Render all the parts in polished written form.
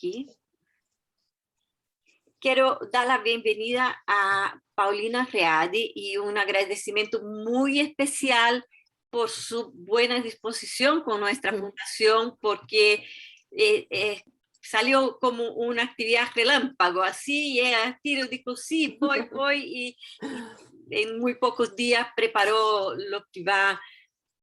aquí. Quiero dar la bienvenida a Paulina Readi y un agradecimiento muy especial por su buena disposición con nuestra fundación, porque salió como una actividad relámpago, así, y a tiro dijo, sí, voy, y en muy pocos días preparó lo que va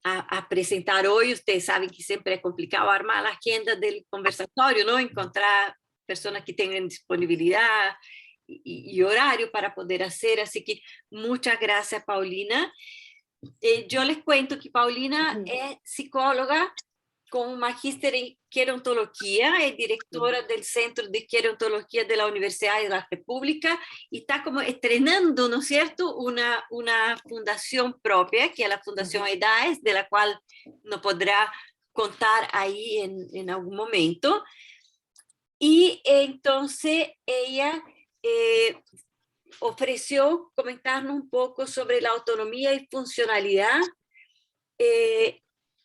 a presentar hoy. Ustedes saben que siempre es complicado armar la agenda del conversatorio, ¿no? Encontrar personas que tengan disponibilidad y horario para poder hacer. Así que muchas gracias, Paulina. Yo les cuento que Paulina es psicóloga con un magíster en gerontología, es directora del Centro de Gerontología de la Universidad de la República y está como estrenando, ¿no es cierto?, una fundación propia, que es la Fundación EDAES, de la cual nos podrá contar ahí en algún momento. Y entonces ella ofreció comentarnos un poco sobre la autonomía y funcionalidad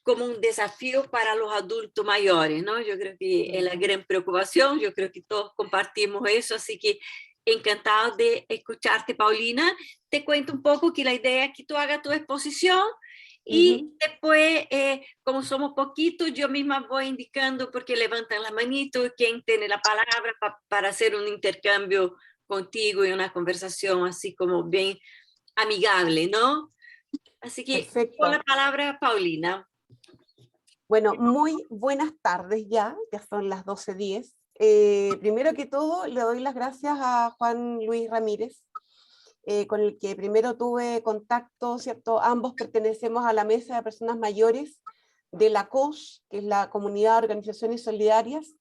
como un desafío para los adultos mayores, ¿no? Yo creo que es la gran preocupación, yo creo que todos compartimos eso, así que encantado de escucharte, Paulina. Te cuento un poco que la idea es que tú hagas tu exposición y después, como somos poquitos, yo misma voy indicando porque levantan la manito quién tiene la palabra para hacer un intercambio contigo y una conversación así como bien amigable, ¿no? Así que con la Perfecto. palabra, Paulina. Bueno, muy buenas tardes ya son las 12:10. Primero que todo, le doy las gracias a Juan Luis Ramírez, con el que primero tuve contacto, ¿cierto? Ambos pertenecemos a la Mesa de Personas Mayores de la COS, que es la Comunidad de Organizaciones Solidarias.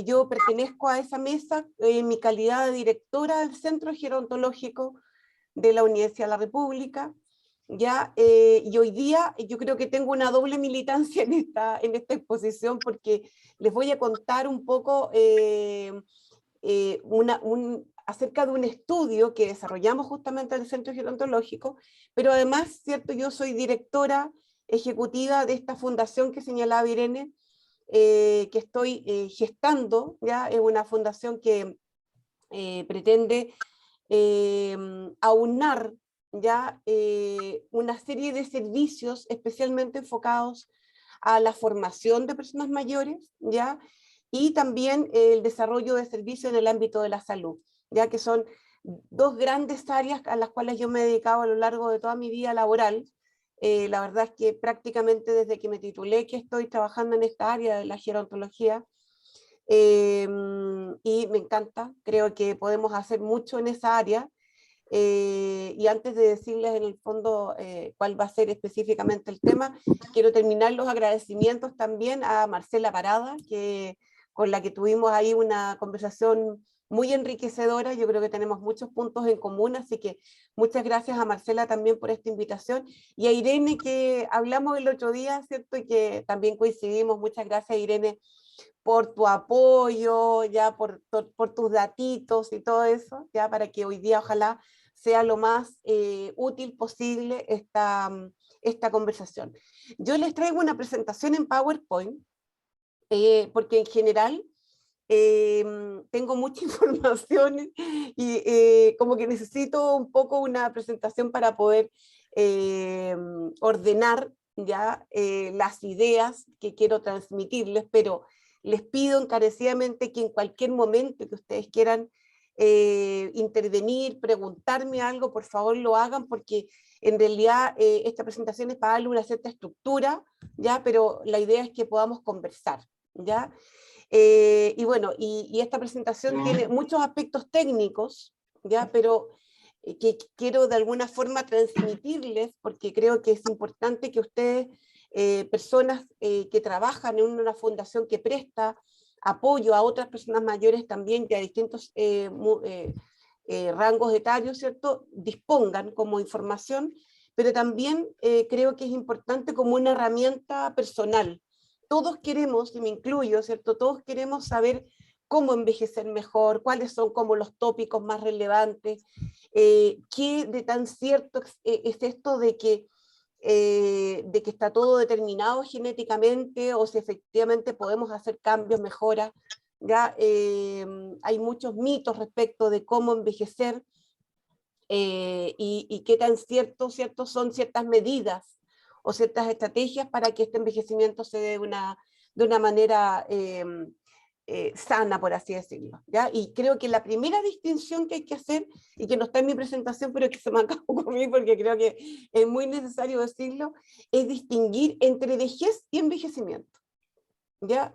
Yo pertenezco a esa mesa en mi calidad de directora del Centro Gerontológico de la Universidad de la República, ¿ya? Y hoy día yo creo que tengo una doble militancia en esta exposición, porque les voy a contar un poco acerca de un estudio que desarrollamos justamente en el Centro Gerontológico, pero además, ¿cierto? Yo soy directora ejecutiva de esta fundación que señalaba Irene, que estoy gestando, ¿ya? Es una fundación que pretende aunar ya una serie de servicios especialmente enfocados a la formación de personas mayores, ya, y también el desarrollo de servicios en el ámbito de la salud, ya que son dos grandes áreas a las cuales yo me he dedicado a lo largo de toda mi vida laboral. La verdad es que prácticamente desde que me titulé que estoy trabajando en esta área de la gerontología, y me encanta, creo que podemos hacer mucho en esa área. Y antes de decirles en el fondo cuál va a ser específicamente el tema, quiero terminar los agradecimientos también a Marcela Parada, con la que tuvimos ahí una conversación muy enriquecedora. Yo creo que tenemos muchos puntos en común, así que muchas gracias a Marcela también por esta invitación, y a Irene, que hablamos el otro día, ¿cierto? Y que también coincidimos. Muchas gracias, Irene, por tu apoyo, ya por tus datitos y todo eso, ya para que hoy día ojalá sea lo más útil posible esta conversación. Yo les traigo una presentación en PowerPoint, porque en general tengo mucha información y como que necesito un poco una presentación para poder ordenar ya las ideas que quiero transmitirles, pero les pido encarecidamente que en cualquier momento que ustedes quieran intervenir, preguntarme algo, por favor lo hagan, porque en realidad esta presentación es para darle una cierta estructura, ¿ya? Pero la idea es que podamos conversar, ¿ya? Y bueno, y esta presentación tiene muchos aspectos técnicos, ¿ya? Pero que quiero de alguna forma transmitirles, porque creo que es importante que ustedes, personas que trabajan en una fundación que presta apoyo a otras personas mayores también, que a distintos rangos etarios, ¿cierto?, dispongan como información, pero también creo que es importante como una herramienta personal. Todos queremos, y me incluyo, ¿cierto?, todos queremos saber cómo envejecer mejor, cuáles son como los tópicos más relevantes, qué de tan cierto es esto de que está todo determinado genéticamente, o si efectivamente podemos hacer cambios, mejoras, ¿ya? Hay muchos mitos respecto de cómo envejecer, y qué tan ciertos son ciertas medidas o ciertas estrategias para que este envejecimiento se dé de una manera sana, por así decirlo, ¿ya? Y creo que la primera distinción que hay que hacer, y que no está en mi presentación, pero que se me acaba de ocurrir porque creo que es muy necesario decirlo, es distinguir entre vejez y envejecimiento, ¿ya?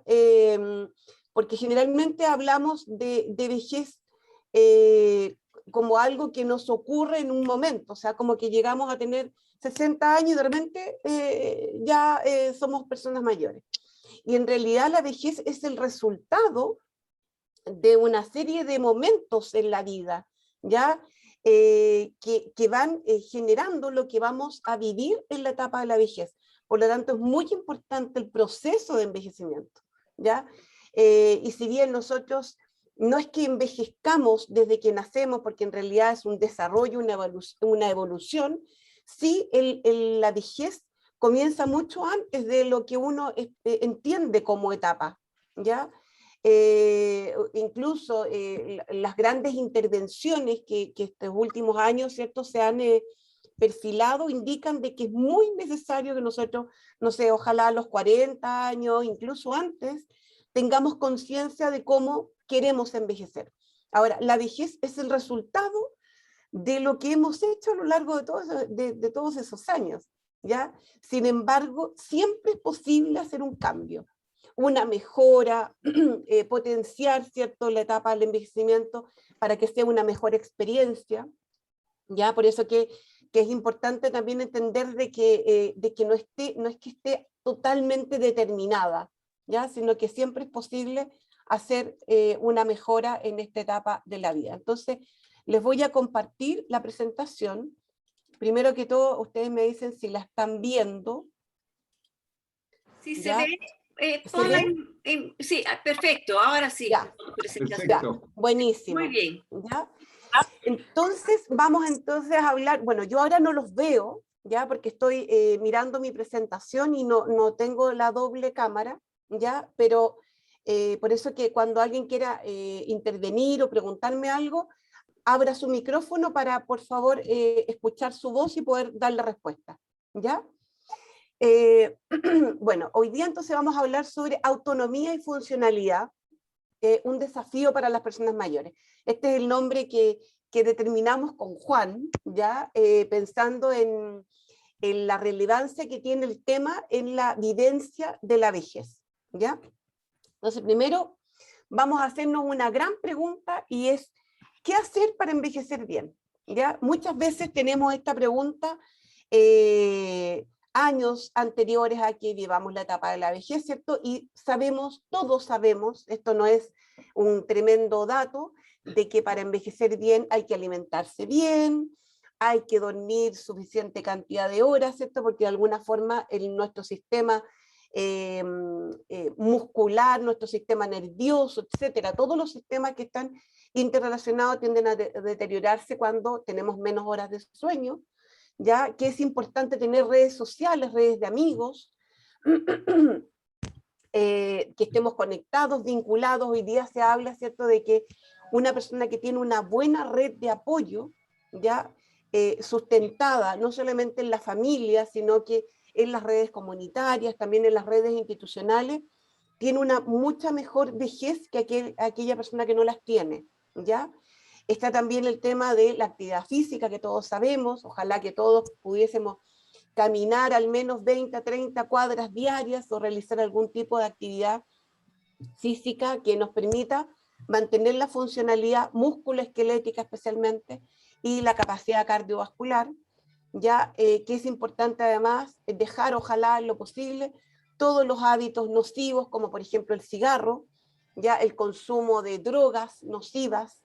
Porque generalmente hablamos de vejez como algo que nos ocurre en un momento, o sea, como que llegamos a tener 60 años y de repente ya somos personas mayores. Y en realidad la vejez es el resultado de una serie de momentos en la vida, ¿ya? Que van generando lo que vamos a vivir en la etapa de la vejez. Por lo tanto, es muy importante el proceso de envejecimiento, ¿ya? Y si bien nosotros no es que envejezcamos desde que nacemos, porque en realidad es un desarrollo, una evolución, sí la vejez comienza mucho antes de lo que uno entiende como etapa, ¿ya? Incluso las grandes intervenciones que estos últimos años, ¿cierto?, se han perfilado, indican de que es muy necesario que nosotros, no sé, ojalá a los 40 años, incluso antes, tengamos conciencia de cómo queremos envejecer. Ahora, la vejez es el resultado de lo que hemos hecho a lo largo de todos esos años, ¿ya? Sin embargo, siempre es posible hacer un cambio, una mejora, potenciar, ¿cierto?, la etapa del envejecimiento para que sea una mejor experiencia, ¿ya? Por eso que es importante también entender de que no es que esté totalmente determinada, ¿ya? Sino que siempre es posible hacer una mejora en esta etapa de la vida. Entonces, les voy a compartir la presentación. Primero que todo, ustedes me dicen si la están viendo. Si se ¿Ya? ve, ¿Se ponla ve? sí, perfecto, ahora sí, Ya, presentación. ya, Muy buenísimo. bien. ¿Ya? Entonces, vamos entonces a hablar, bueno, yo ahora no los veo, ¿ya? Porque estoy mirando mi presentación y no tengo la doble cámara, ¿ya? Pero por eso que cuando alguien quiera intervenir o preguntarme algo, abra su micrófono para, por favor, escuchar su voz y poder darle respuesta, ¿ya? Bueno, hoy día entonces vamos a hablar sobre autonomía y funcionalidad, un desafío para las personas mayores. Este es el nombre que determinamos con Juan, ¿ya? Pensando en la relevancia que tiene el tema en la vivencia de la vejez, ¿ya? Entonces, primero vamos a hacernos una gran pregunta y es, ¿qué hacer para envejecer bien? ¿Ya? Muchas veces tenemos esta pregunta años anteriores a que vivamos la etapa de la vejez, ¿cierto? Y sabemos, todos sabemos, esto no es un tremendo dato, de que para envejecer bien hay que alimentarse bien, hay que dormir suficiente cantidad de horas, ¿cierto? Porque de alguna forma nuestro sistema muscular, nuestro sistema nervioso, etcétera, todos los sistemas que están interrelacionados tienden a deteriorarse cuando tenemos menos horas de sueño, ya que es importante tener redes sociales, redes de amigos, que estemos conectados, vinculados. Hoy día se habla, ¿cierto?, de que una persona que tiene una buena red de apoyo, ya sustentada no solamente en la familia, sino que en las redes comunitarias, también en las redes institucionales, tiene una mucha mejor vejez que aquella persona que no las tiene, ¿ya? Está también el tema de la actividad física, que todos sabemos, ojalá que todos pudiésemos caminar al menos 20 a 30 cuadras diarias o realizar algún tipo de actividad física que nos permita mantener la funcionalidad musculoesquelética especialmente y la capacidad cardiovascular, ya que es importante además dejar, ojalá en lo posible, todos los hábitos nocivos, como por ejemplo el cigarro, ya el consumo de drogas nocivas,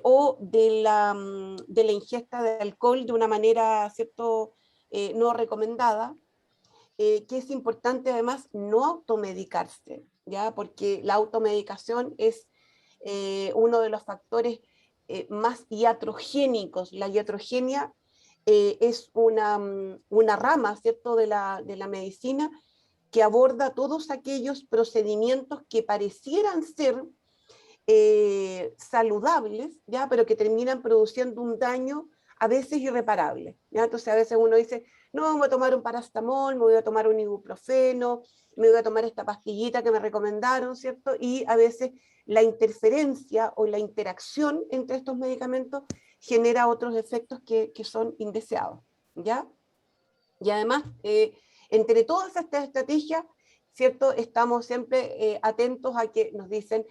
o de la ingesta de alcohol de una manera, ¿cierto?, no recomendada, que es importante además no automedicarse, ¿ya? Porque la automedicación es uno de los factores más iatrogénicos. La iatrogenia es una rama, ¿cierto?, de la medicina que aborda todos aquellos procedimientos que parecieran ser saludables, ¿ya? Pero que terminan produciendo un daño a veces irreparable, ¿ya? Entonces a veces uno dice, no, me voy a tomar un paracetamol, me voy a tomar un ibuprofeno, me voy a tomar esta pastillita que me recomendaron, ¿cierto? Y a veces la interferencia o la interacción entre estos medicamentos genera otros efectos que son indeseados, ¿ya? Y además, entre todas estas estrategias, ¿cierto? Estamos siempre atentos a que nos dicen,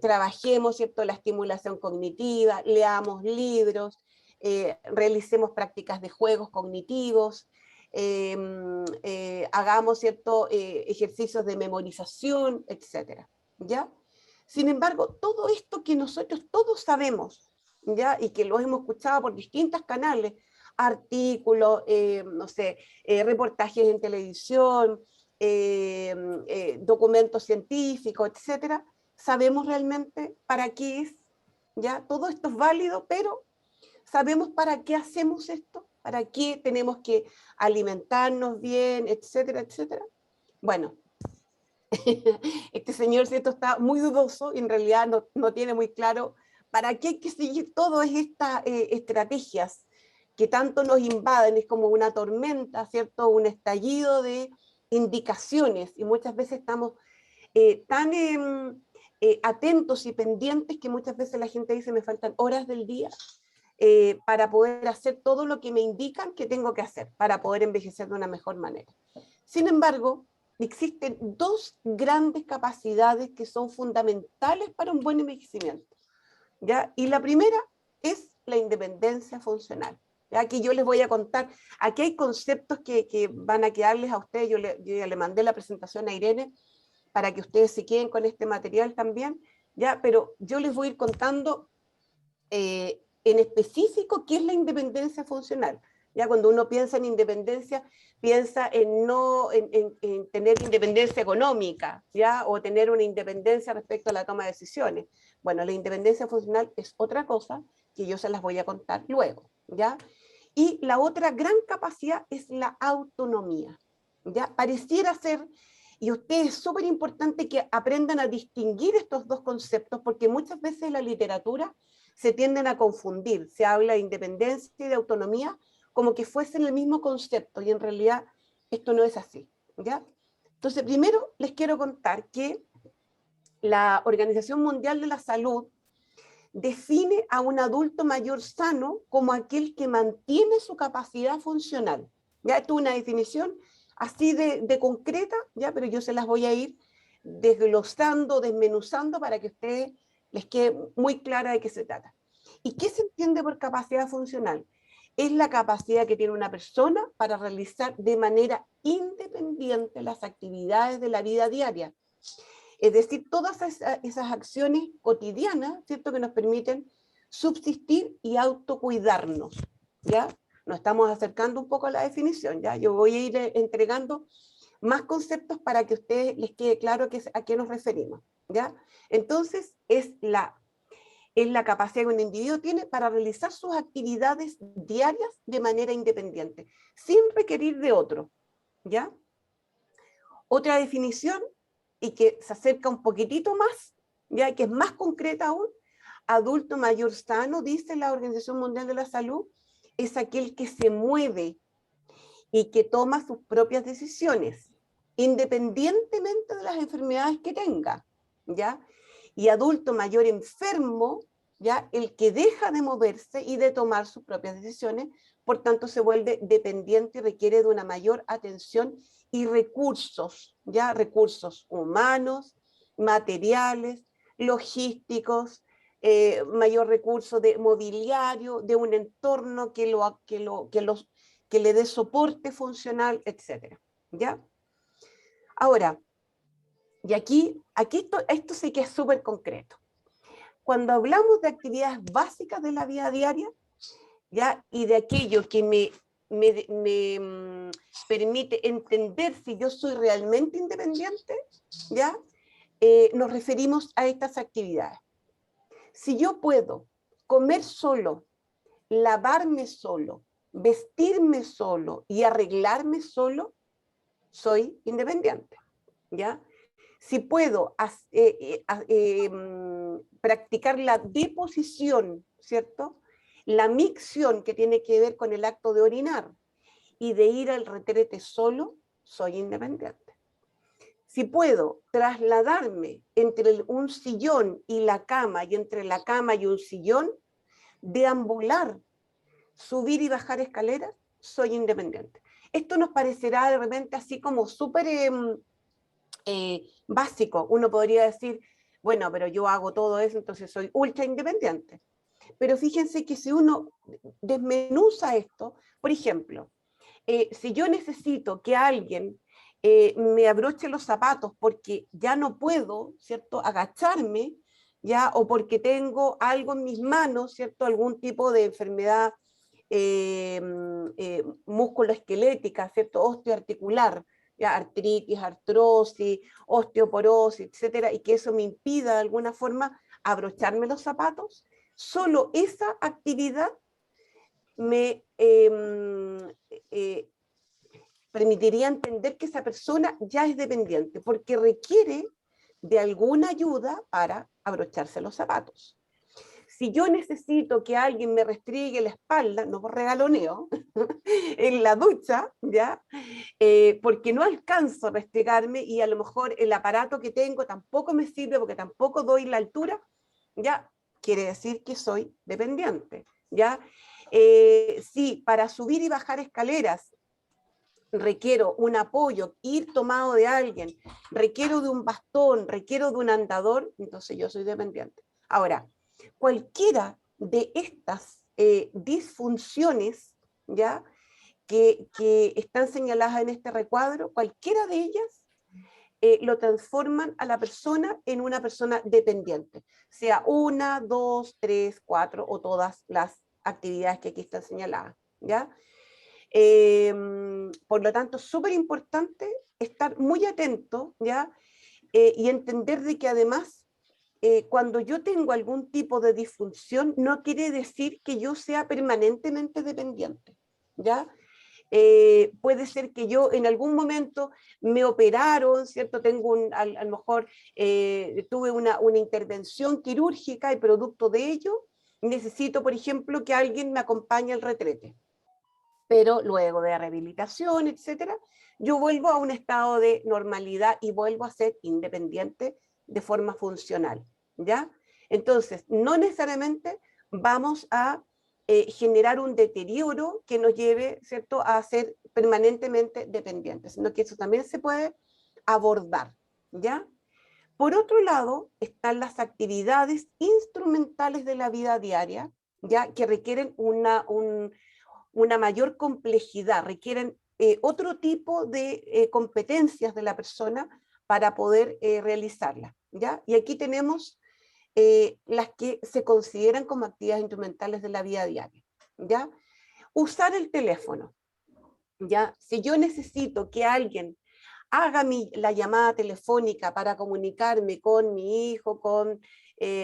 trabajemos, ¿cierto? La estimulación cognitiva, leamos libros, realicemos prácticas de juegos cognitivos, hagamos, ¿cierto? Ejercicios de memorización, etcétera, ¿ya? Sin embargo, todo esto que nosotros todos sabemos, ¿ya? Y que lo hemos escuchado por distintos canales, artículos, no sé, reportajes en televisión, documentos científicos, etcétera, sabemos realmente para qué es, ¿ya? Todo esto es válido, pero ¿sabemos para qué hacemos esto? ¿Para qué tenemos que alimentarnos bien, etcétera, etcétera? Bueno, este señor, ¿cierto?, está muy dudoso y en realidad no tiene muy claro para qué hay que seguir todas estas estrategias que tanto nos invaden. Es como una tormenta, ¿cierto?, un estallido de indicaciones, y muchas veces estamos tan atentos y pendientes que muchas veces la gente dice, me faltan horas del día para poder hacer todo lo que me indican que tengo que hacer para poder envejecer de una mejor manera. Sin embargo, existen dos grandes capacidades que son fundamentales para un buen envejecimiento, ¿ya? Y la primera es la independencia funcional. ¿Ya? Aquí yo les voy a contar, aquí hay conceptos que van a quedarles a ustedes, yo ya le mandé la presentación a Irene para que ustedes se queden con este material también, ¿ya? Pero yo les voy a ir contando en específico qué es la independencia funcional. Ya cuando uno piensa en independencia, piensa en no en tener independencia económica, ¿ya? O tener una independencia respecto a la toma de decisiones. Bueno, la independencia funcional es otra cosa que yo se las voy a contar luego, ¿ya? Y la otra gran capacidad es la autonomía, ¿ya? Pareciera ser, y ustedes es súper importante que aprendan a distinguir estos dos conceptos, porque muchas veces la literatura se tienden a confundir, se habla de independencia y de autonomía como que fuesen el mismo concepto, y en realidad esto no es así, ¿ya? Entonces, primero les quiero contar que la Organización Mundial de la Salud define a un adulto mayor sano como aquel que mantiene su capacidad funcional. Ya, esto es una definición así de concreta, ya, pero yo se las voy a ir desglosando, desmenuzando para que a ustedes les quede muy clara de qué se trata. ¿Y qué se entiende por capacidad funcional? Es la capacidad que tiene una persona para realizar de manera independiente las actividades de la vida diaria. Es decir, todas esas acciones cotidianas, ¿cierto?, que nos permiten subsistir y autocuidarnos, ¿ya? Nos estamos acercando un poco a la definición, ¿ya? Yo voy a ir entregando más conceptos para que a ustedes les quede claro a qué nos referimos, ¿ya? Entonces, es la capacidad que un individuo tiene para realizar sus actividades diarias de manera independiente, sin requerir de otro, ¿ya? Otra definición, y que se acerca un poquitito más, ya que es más concreta aún, adulto mayor sano, dice la Organización Mundial de la Salud, es aquel que se mueve y que toma sus propias decisiones, independientemente de las enfermedades que tenga, ¿ya? Y adulto mayor enfermo, ¿ya? El que deja de moverse y de tomar sus propias decisiones, por tanto se vuelve dependiente y requiere de una mayor atención y recursos, ¿ya? Recursos humanos, materiales, logísticos, mayor recurso de mobiliario, de un entorno que le dé soporte funcional, etcétera, ¿ya? Ahora, y aquí esto sí que es súper concreto. Cuando hablamos de actividades básicas de la vida diaria, ¿ya? Y de aquello que me permite entender si yo soy realmente independiente, ¿ya? Nos referimos a estas actividades. Si yo puedo comer solo, lavarme solo, vestirme solo y arreglarme solo, soy independiente, ¿ya? Si puedo practicar la deposición, ¿cierto? La micción que tiene que ver con el acto de orinar y de ir al retrete solo, soy independiente. Si puedo trasladarme entre un sillón y la cama y entre la cama y un sillón, deambular, subir y bajar escaleras, soy independiente. Esto nos parecerá de repente así como súper básico. Uno podría decir, bueno, pero yo hago todo eso, entonces soy ultra independiente. Pero fíjense que si uno desmenuza esto, por ejemplo, si yo necesito que alguien me abroche los zapatos porque ya no puedo, ¿cierto?, agacharme, ya, o porque tengo algo en mis manos, ¿cierto?, algún tipo de enfermedad musculoesquelética, ¿cierto?, osteoarticular, ya, artritis, artrosis, osteoporosis, etcétera, y que eso me impida de alguna forma abrocharme los zapatos, solo esa actividad me permitiría entender que esa persona ya es dependiente, porque requiere de alguna ayuda para abrocharse los zapatos. Si yo necesito que alguien me restregue la espalda, no por regaloneo, en la ducha, ¿ya? Porque no alcanzo a restregarme y a lo mejor el aparato que tengo tampoco me sirve porque tampoco doy la altura, ya quiere decir que soy dependiente, ¿ya? Si para subir y bajar escaleras requiero un apoyo, ir tomado de alguien, requiero de un bastón, requiero de un andador, entonces yo soy dependiente. Ahora, cualquiera de estas disfunciones, ¿ya?, que están señaladas en este recuadro, cualquiera de ellas lo transforman a la persona en una persona dependiente, sea una, dos, tres, cuatro o todas las actividades que aquí están señaladas, ¿ya? Por lo tanto, súper importante estar muy atento, ¿ya? Y entender de que además, cuando yo tengo algún tipo de disfunción, no quiere decir que yo sea permanentemente dependiente, ¿ya? Puede ser que yo en algún momento me operaron, ¿cierto? Tengo a lo mejor tuve una intervención quirúrgica y producto de ello necesito, por ejemplo, que alguien me acompañe al retrete. Pero luego de rehabilitación, etcétera, yo vuelvo a un estado de normalidad y vuelvo a ser independiente de forma funcional, ¿ya? Entonces, no necesariamente vamos a generar un deterioro que nos lleve, ¿cierto?, a ser permanentemente dependientes, sino que eso también se puede abordar, ¿ya? Por otro lado, están las actividades instrumentales de la vida diaria, ¿ya?, que requieren una mayor complejidad, requieren otro tipo de competencias de la persona para poder realizarlas, ¿ya? Y aquí tenemos las que se consideran como actividades instrumentales de la vida diaria, ¿ya? Usar el teléfono, ¿ya? Si yo necesito que alguien haga la llamada telefónica para comunicarme con mi hijo, con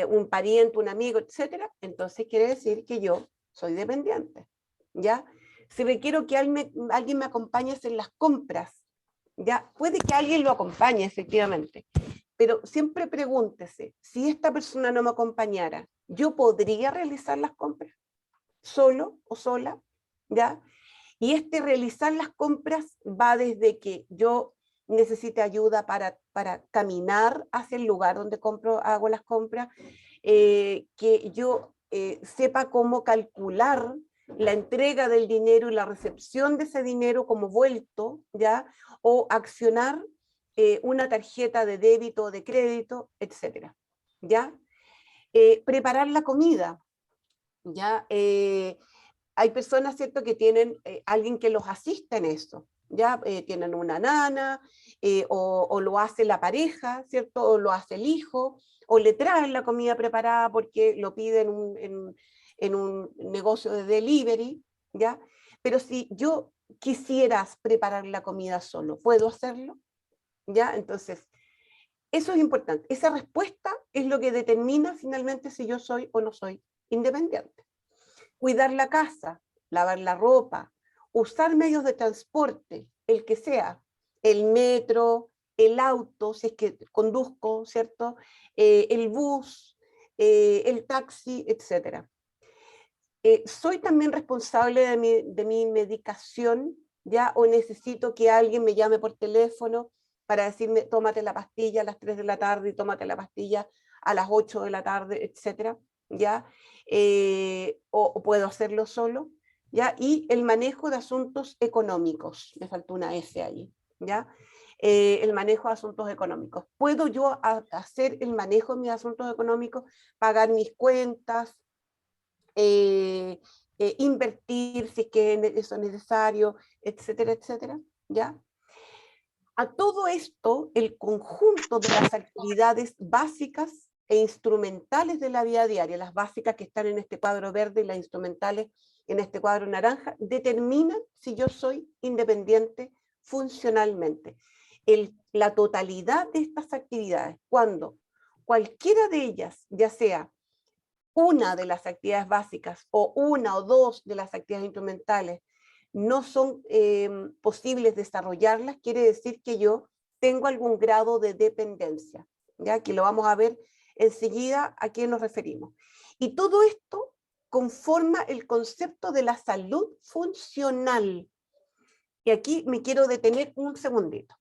un pariente, un amigo, etcétera, entonces quiere decir que yo soy dependiente, ¿ya? Si requiero que alguien me acompañe en las compras, ¿ya? Puede que alguien lo acompañe, efectivamente, pero siempre pregúntese, si esta persona no me acompañara, ¿yo podría realizar las compras solo o sola? ¿Ya? Y realizar las compras va desde que yo necesite ayuda para caminar hacia el lugar donde hago las compras, que yo sepa cómo calcular la entrega del dinero y la recepción de ese dinero como vuelto, ¿ya? O accionar una tarjeta de débito o de crédito, etcétera, ¿ya? Preparar la comida, ¿ya? Hay personas, ¿cierto?, que tienen alguien que los asista en eso, ¿ya? Tienen una nana, o lo hace la pareja, ¿cierto? O lo hace el hijo, o le traen la comida preparada porque lo piden en un negocio de delivery, ¿ya? Pero si yo quisieras preparar la comida solo, ¿puedo hacerlo? ¿Ya? Entonces, eso es importante. Esa respuesta es lo que determina finalmente si yo soy o no soy independiente. Cuidar la casa, lavar la ropa, usar medios de transporte, el que sea, el metro, el auto, si es que conduzco, ¿cierto? El bus, el taxi, etcétera. ¿Soy también responsable de mi medicación, ya? ¿O necesito que alguien me llame por teléfono para decirme, tómate la pastilla a las 3 de la tarde y tómate la pastilla a las 8 de la tarde, etcétera? ¿Ya? O puedo hacerlo solo, ¿ya? Y el manejo de asuntos económicos, me faltó una S ahí, ¿ya? El manejo de asuntos económicos. ¿Puedo yo hacer el manejo de mis asuntos económicos, pagar mis cuentas, invertir si es que eso es necesario, etcétera, etcétera? ¿Ya? A todo esto, el conjunto de las actividades básicas e instrumentales de la vida diaria, las básicas que están en este cuadro verde y las instrumentales en este cuadro naranja, determinan si yo soy independiente funcionalmente. La totalidad de estas actividades, cuando cualquiera de ellas, ya sea una de las actividades básicas o una o dos de las actividades instrumentales no son posibles desarrollarlas, quiere decir que yo tengo algún grado de dependencia, ¿ya? Que lo vamos a ver enseguida a qué nos referimos. Y todo esto conforma el concepto de la salud funcional. Y aquí me quiero detener un segundito.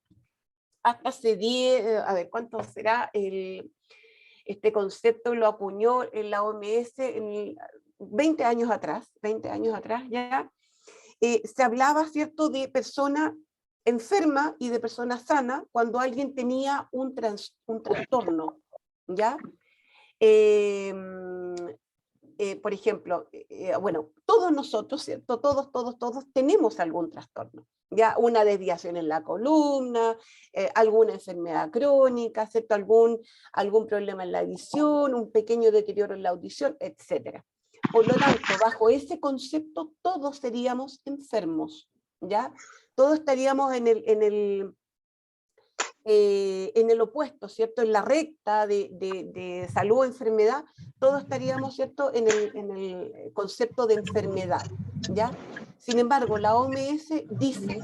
Hasta hace 10, a ver, ¿cuánto será? Este concepto lo acuñó en la OMS en 20 años atrás ya, se hablaba, ¿cierto?, de persona enferma y de persona sana cuando alguien tenía un trastorno, ¿ya? Eh, por ejemplo, bueno, todos nosotros, ¿cierto? Todos tenemos algún trastorno, ya una desviación en la columna, alguna enfermedad crónica, ¿cierto? Algún problema en la visión, un pequeño deterioro en la audición, etcétera. Por lo tanto, bajo ese concepto, todos seríamos enfermos, ¿ya? Todos estaríamos en el opuesto, ¿cierto? En la recta de salud o enfermedad, todos estaríamos, ¿cierto? En el concepto de enfermedad, ¿ya? Sin embargo, la OMS dice,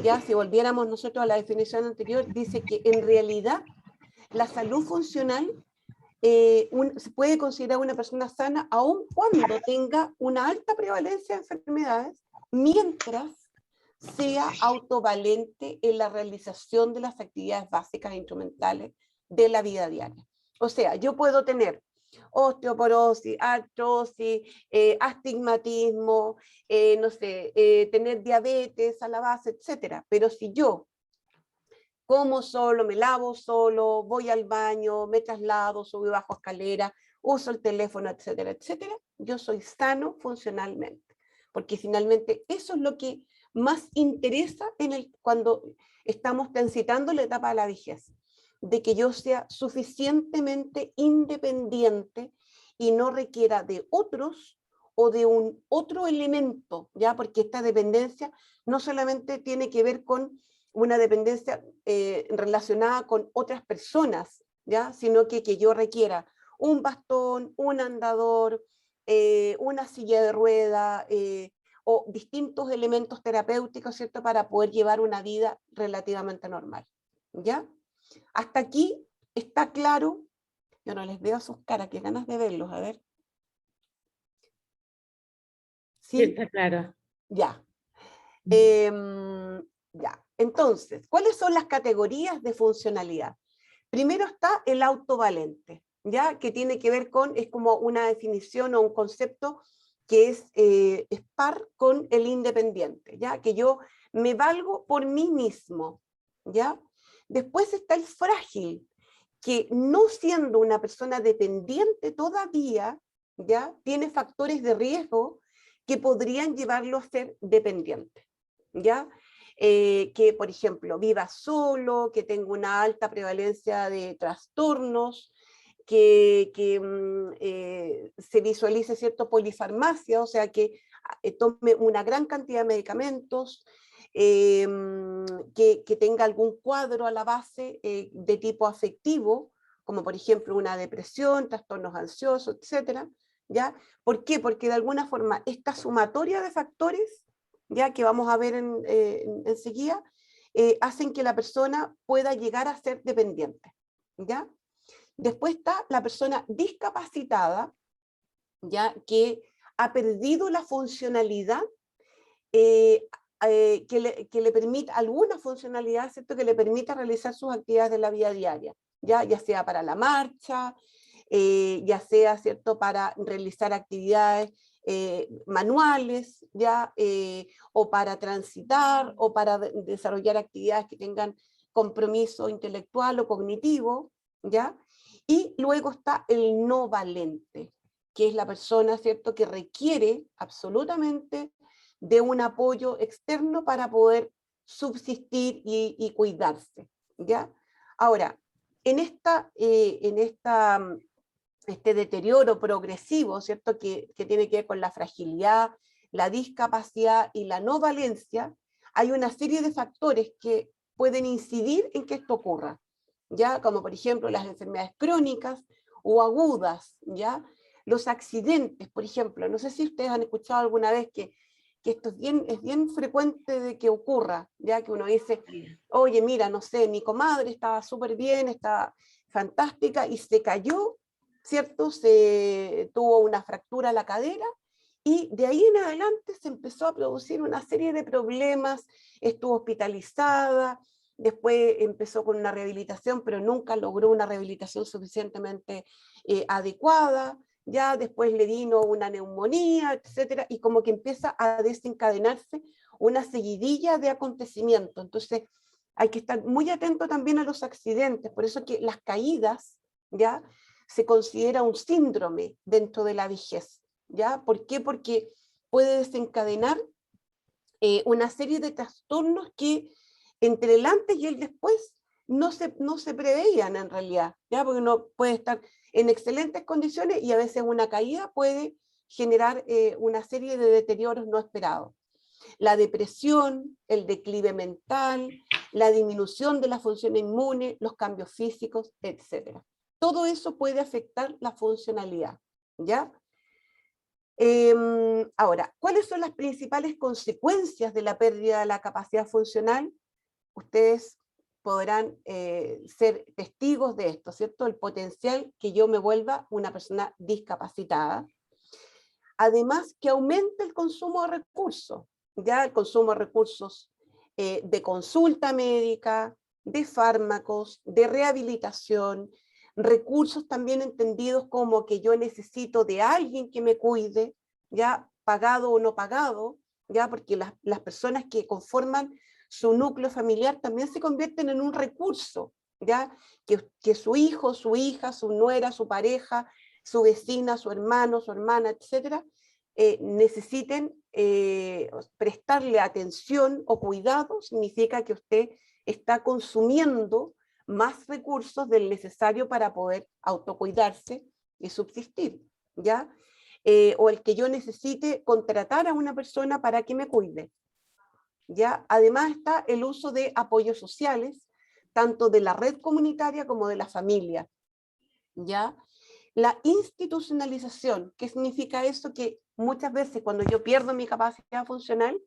ya si volviéramos nosotros a la definición anterior, dice que en realidad la salud funcional se puede considerar una persona sana aun cuando tenga una alta prevalencia de enfermedades, mientras sea autovalente en la realización de las actividades básicas e instrumentales de la vida diaria. O sea, yo puedo tener osteoporosis, artrosis, astigmatismo, no sé, tener diabetes a la base, etcétera. Pero si yo como solo, me lavo solo, voy al baño, me traslado, subo y bajo escalera, uso el teléfono, etcétera, etcétera, yo soy sano funcionalmente. Porque finalmente eso es lo que más interesa cuando estamos transitando la etapa de la vejez, de que yo sea suficientemente independiente y no requiera de otros o de un otro elemento, ¿ya? Porque esta dependencia no solamente tiene que ver con una dependencia relacionada con otras personas, ¿ya? Sino que yo requiera un bastón, un andador, una silla de rueda, o distintos elementos terapéuticos, ¿cierto? Para poder llevar una vida relativamente normal, ¿ya? Hasta aquí está claro. Yo no les veo sus caras, qué ganas de verlos, a ver. Sí, ¿Sí? está claro. Ya. Ya. Entonces, ¿cuáles son las categorías de funcionalidad? Primero está el autovalente, ¿ya? Que tiene que ver con, es como una definición o un concepto que es par con el independiente, ¿ya? Que yo me valgo por mí mismo, ¿ya? Después está el frágil, que no siendo una persona dependiente todavía, ¿ya? Tiene factores de riesgo que podrían llevarlo a ser dependiente, ¿ya? Que, por ejemplo, viva solo, que tenga una alta prevalencia de trastornos, que se visualice cierto polifarmacia, o sea, que tome una gran cantidad de medicamentos, que tenga algún cuadro a la base de tipo afectivo, como por ejemplo una depresión, trastornos ansiosos, etcétera, ¿ya? ¿Por qué? Porque de alguna forma esta sumatoria de factores, ya que vamos a ver enseguida, hacen que la persona pueda llegar a ser dependiente, ¿ya? Después está la persona discapacitada, ¿ya? Que ha perdido la funcionalidad que le permita, alguna funcionalidad, ¿cierto? Que le permita realizar sus actividades de la vida diaria, ya sea para la marcha, ya sea, ¿cierto?, para realizar actividades manuales, ¿ya? O para transitar, o para desarrollar actividades que tengan compromiso intelectual o cognitivo, ¿ya? Y luego está el no valente, que es la persona, ¿cierto?, que requiere absolutamente de un apoyo externo para poder subsistir y cuidarse, ¿ya? Ahora, en este deterioro progresivo, ¿cierto?, que tiene que ver con la fragilidad, la discapacidad y la no valencia, hay una serie de factores que pueden incidir en que esto ocurra, ¿ya? Como por ejemplo las enfermedades crónicas o agudas, ¿ya? Los accidentes, por ejemplo, no sé si ustedes han escuchado alguna vez que esto es bien frecuente de que ocurra, ya que uno dice, oye, mira, no sé, mi comadre estaba súper bien, estaba fantástica y se cayó, ¿cierto? Se tuvo una fractura a la cadera y de ahí en adelante se empezó a producir una serie de problemas, estuvo hospitalizada, después empezó con una rehabilitación, pero nunca logró una rehabilitación suficientemente adecuada, ya después le vino una neumonía, etcétera, y como que empieza a desencadenarse una seguidilla de acontecimientos. Entonces, hay que estar muy atento también a los accidentes, por eso que las caídas, ¿ya? Se considera un síndrome dentro de la vejez, ¿ya? ¿Por qué? Porque puede desencadenar una serie de trastornos que entre el antes y el después no se preveían en realidad, ¿ya? Porque uno puede estar en excelentes condiciones y a veces una caída puede generar una serie de deterioros no esperados. La depresión, el declive mental, la disminución de la función inmune, los cambios físicos, etc. Todo eso puede afectar la funcionalidad, ¿ya? Ahora, ¿cuáles son las principales consecuencias de la pérdida de la capacidad funcional? Ustedes podrán ser testigos de esto, ¿cierto? El potencial que yo me vuelva una persona discapacitada. Además, que aumente el consumo de recursos, ya el consumo de recursos de consulta médica, de fármacos, de rehabilitación, recursos también entendidos como que yo necesito de alguien que me cuide, ya pagado o no pagado, ya porque las personas que conforman su núcleo familiar también se convierten en un recurso, ya que su hijo, su hija, su nuera, su pareja, su vecina, su hermano, su hermana, etcétera, necesiten prestarle atención o cuidado, significa que usted está consumiendo más recursos del necesario para poder autocuidarse y subsistir, ¿ya? O el que yo necesite contratar a una persona para que me cuide, ¿ya? Además está el uso de apoyos sociales, tanto de la red comunitaria como de la familia, ¿ya? La institucionalización, ¿qué significa eso? Que muchas veces cuando yo pierdo mi capacidad funcional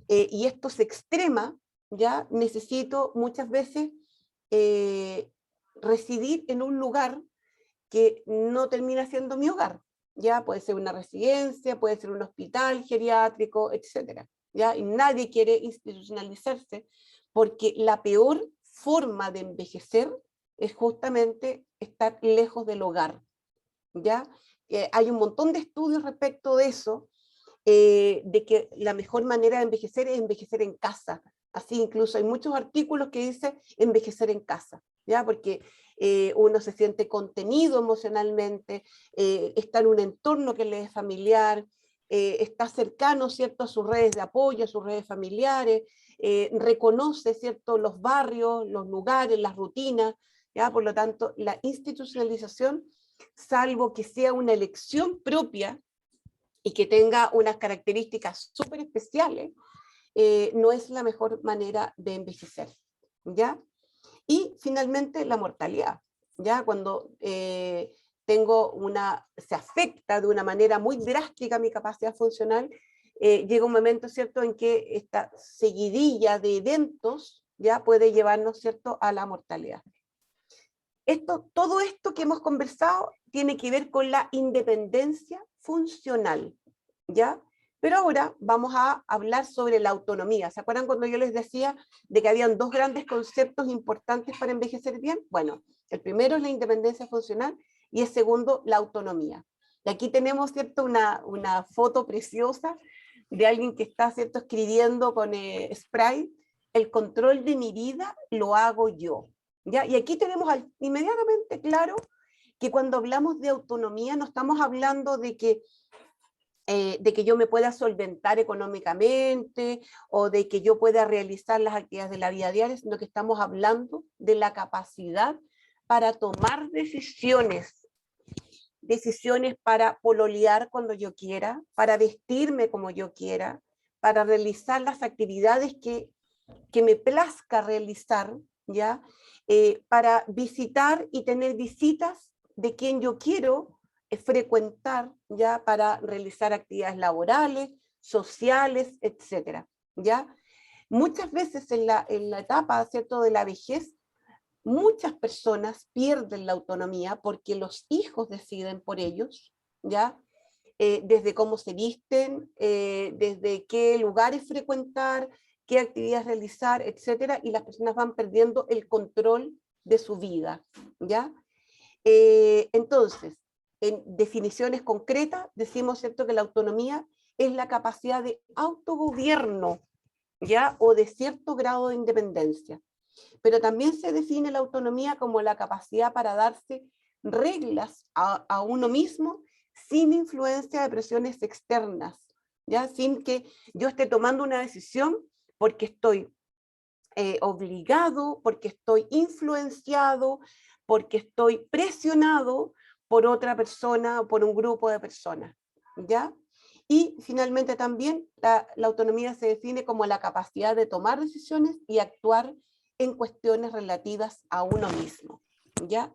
y esto se extrema, ya necesito muchas veces residir en un lugar que no termina siendo mi hogar, ya puede ser una residencia, puede ser un hospital geriátrico, etcétera, ya, y nadie quiere institucionalizarse porque la peor forma de envejecer es justamente estar lejos del hogar, ¿ya? Hay un montón de estudios respecto de eso, de que la mejor manera de envejecer es envejecer en casa. Así incluso hay muchos artículos que dicen envejecer en casa, ¿ya? Porque uno se siente contenido emocionalmente, está en un entorno que le es familiar, está cercano, ¿cierto?, a sus redes de apoyo, a sus redes familiares, reconoce, ¿cierto?, los barrios, los lugares, las rutinas, ¿ya? Por lo tanto, la institucionalización, salvo que sea una elección propia y que tenga unas características súper especiales, no es la mejor manera de envejecer, ¿ya? Y finalmente la mortalidad, ¿ya? Cuando se afecta de una manera muy drástica mi capacidad funcional, llega un momento, ¿cierto?, en que esta seguidilla de eventos ya puede llevarnos, ¿cierto?, a la mortalidad. Todo esto que hemos conversado tiene que ver con la independencia funcional, ¿ya? Pero ahora vamos a hablar sobre la autonomía. ¿Se acuerdan cuando yo les decía de que habían dos grandes conceptos importantes para envejecer bien? Bueno, el primero es la independencia funcional y el segundo, la autonomía. Y aquí tenemos, ¿cierto?, una foto preciosa de alguien que está, ¿cierto?, escribiendo con spray: el control de mi vida lo hago yo. ¿Ya? Y aquí tenemos inmediatamente claro que cuando hablamos de autonomía no estamos hablando de que yo me pueda solventar económicamente o de que yo pueda realizar las actividades de la vida diaria, sino que estamos hablando de la capacidad para tomar decisiones para pololear cuando yo quiera, para vestirme como yo quiera, para realizar las actividades que me plazca realizar, ¿ya? Para visitar y tener visitas de quien yo quiero frecuentar, ¿ya? Para realizar actividades laborales, sociales, etcétera, ¿ya? Muchas veces en la etapa, ¿cierto?, de la vejez, muchas personas pierden la autonomía porque los hijos deciden por ellos, ¿ya? Desde cómo se visten, desde qué lugares frecuentar, qué actividades realizar, etcétera, y las personas van perdiendo el control de su vida, ¿ya? Entonces, en definiciones concretas, decimos, ¿cierto?, que la autonomía es la capacidad de autogobierno, ¿ya?, o de cierto grado de independencia. Pero también se define la autonomía como la capacidad para darse reglas a uno mismo sin influencia de presiones externas, ¿ya? Sin que yo esté tomando una decisión porque estoy obligado, porque estoy influenciado, porque estoy presionado por otra persona o por un grupo de personas, ¿ya? Y finalmente también la autonomía se define como la capacidad de tomar decisiones y actuar en cuestiones relativas a uno mismo, ¿ya?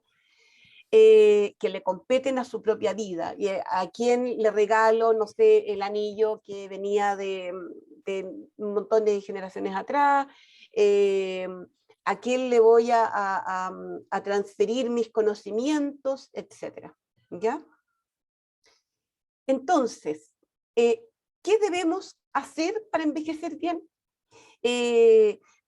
Que le competen a su propia vida. Y a quién le regalo, no sé, el anillo que venía de un montón de generaciones atrás, a quién le voy a transferir mis conocimientos, etcétera, ¿ya? Entonces, ¿qué debemos hacer para envejecer bien?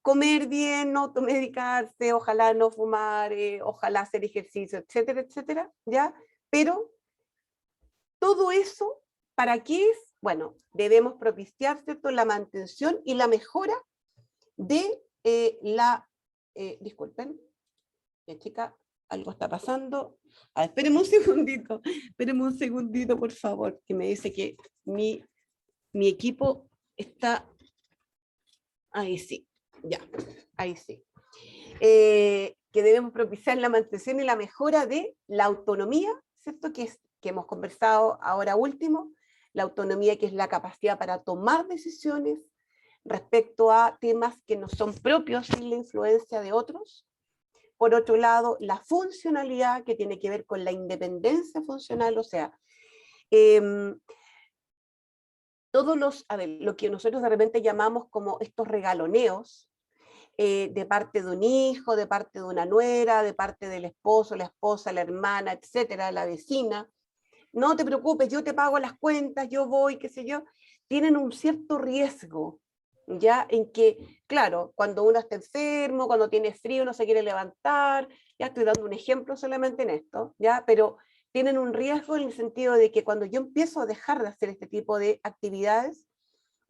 Comer bien, no automedicarse, ojalá no fumar, ojalá hacer ejercicio, etcétera, etcétera, ¿ya? Pero todo eso, ¿para qué es? Bueno, debemos propiciar, ¿cierto?, la mantención y la mejora de disculpen, ya chica, algo está pasando. Espérenme un segundito, por favor, que me dice que mi equipo está, ahí sí, ya, ahí sí. Que debemos propiciar la mantención y la mejora de la autonomía, ¿cierto?, que hemos conversado ahora último, la autonomía que es la capacidad para tomar decisiones respecto a temas que no son propios sin la influencia de otros. Por otro lado, la funcionalidad, que tiene que ver con la independencia funcional, o sea, lo que nosotros de repente llamamos como estos regaloneos, de parte de un hijo, de parte de una nuera, de parte del esposo, la esposa, la hermana, etcétera, la vecina. No te preocupes, yo te pago las cuentas, yo voy, qué sé yo. Tienen un cierto riesgo, ya, en que, claro, cuando uno está enfermo, cuando tiene frío, no se quiere levantar, ya estoy dando un ejemplo solamente en esto, ya, pero tienen un riesgo en el sentido de que cuando yo empiezo a dejar de hacer este tipo de actividades,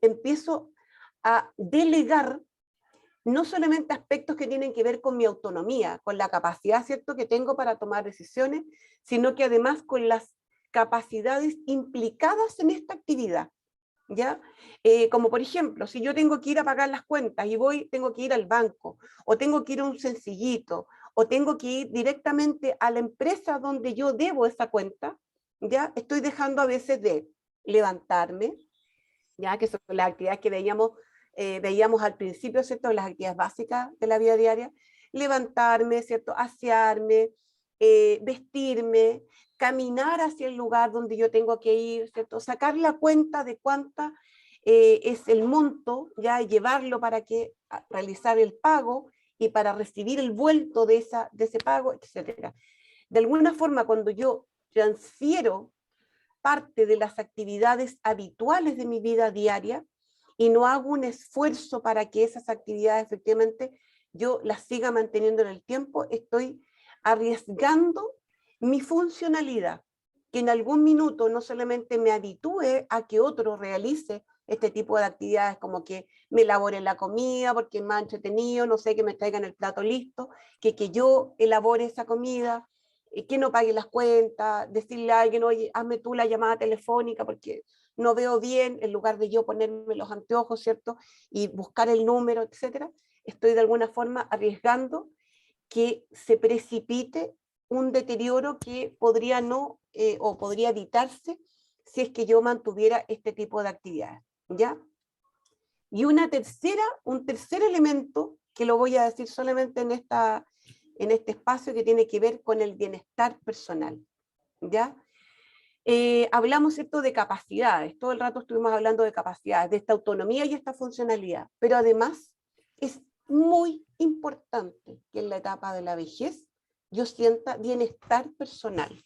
empiezo a delegar no solamente aspectos que tienen que ver con mi autonomía, con la capacidad, ¿cierto?, que tengo para tomar decisiones, sino que además con las capacidades implicadas en esta actividad, ¿ya? Como por ejemplo, si yo tengo que ir a pagar las cuentas y tengo que ir al banco, o tengo que ir a un sencillito, o tengo que ir directamente a la empresa donde yo debo esa cuenta, ¿ya? Estoy dejando a veces de levantarme, ya que son las actividades que veíamos al principio, ¿cierto?, las actividades básicas de la vida diaria: levantarme, ¿cierto?, asearme, vestirme, caminar hacia el lugar donde yo tengo que ir, ¿cierto?, sacar la cuenta de cuánta es el monto, ya llevarlo para realizar el pago y para recibir el vuelto de ese pago, etcétera. De alguna forma, cuando yo transfiero parte de las actividades habituales de mi vida diaria y no hago un esfuerzo para que esas actividades efectivamente yo las siga manteniendo en el tiempo, estoy arriesgando mi funcionalidad, que en algún minuto no solamente me habitúe a que otro realice este tipo de actividades, como que me elabore la comida porque es más entretenido, no sé, que me traigan el plato listo, que yo elabore esa comida, que no pague las cuentas, decirle a alguien, oye, hazme tú la llamada telefónica porque no veo bien, en lugar de yo ponerme los anteojos, ¿cierto? Y buscar el número, etcétera. Estoy de alguna forma arriesgando que se precipite un deterioro que podría no, o podría evitarse si es que yo mantuviera este tipo de actividades, ¿ya? Y un tercer elemento, que lo voy a decir solamente en este espacio, que tiene que ver con el bienestar personal, ¿ya? Hablamos, ¿cierto?, de capacidades, todo el rato estuvimos hablando de capacidades, de esta autonomía y esta funcionalidad, pero además es muy importante que en la etapa de la vejez yo sienta bienestar personal,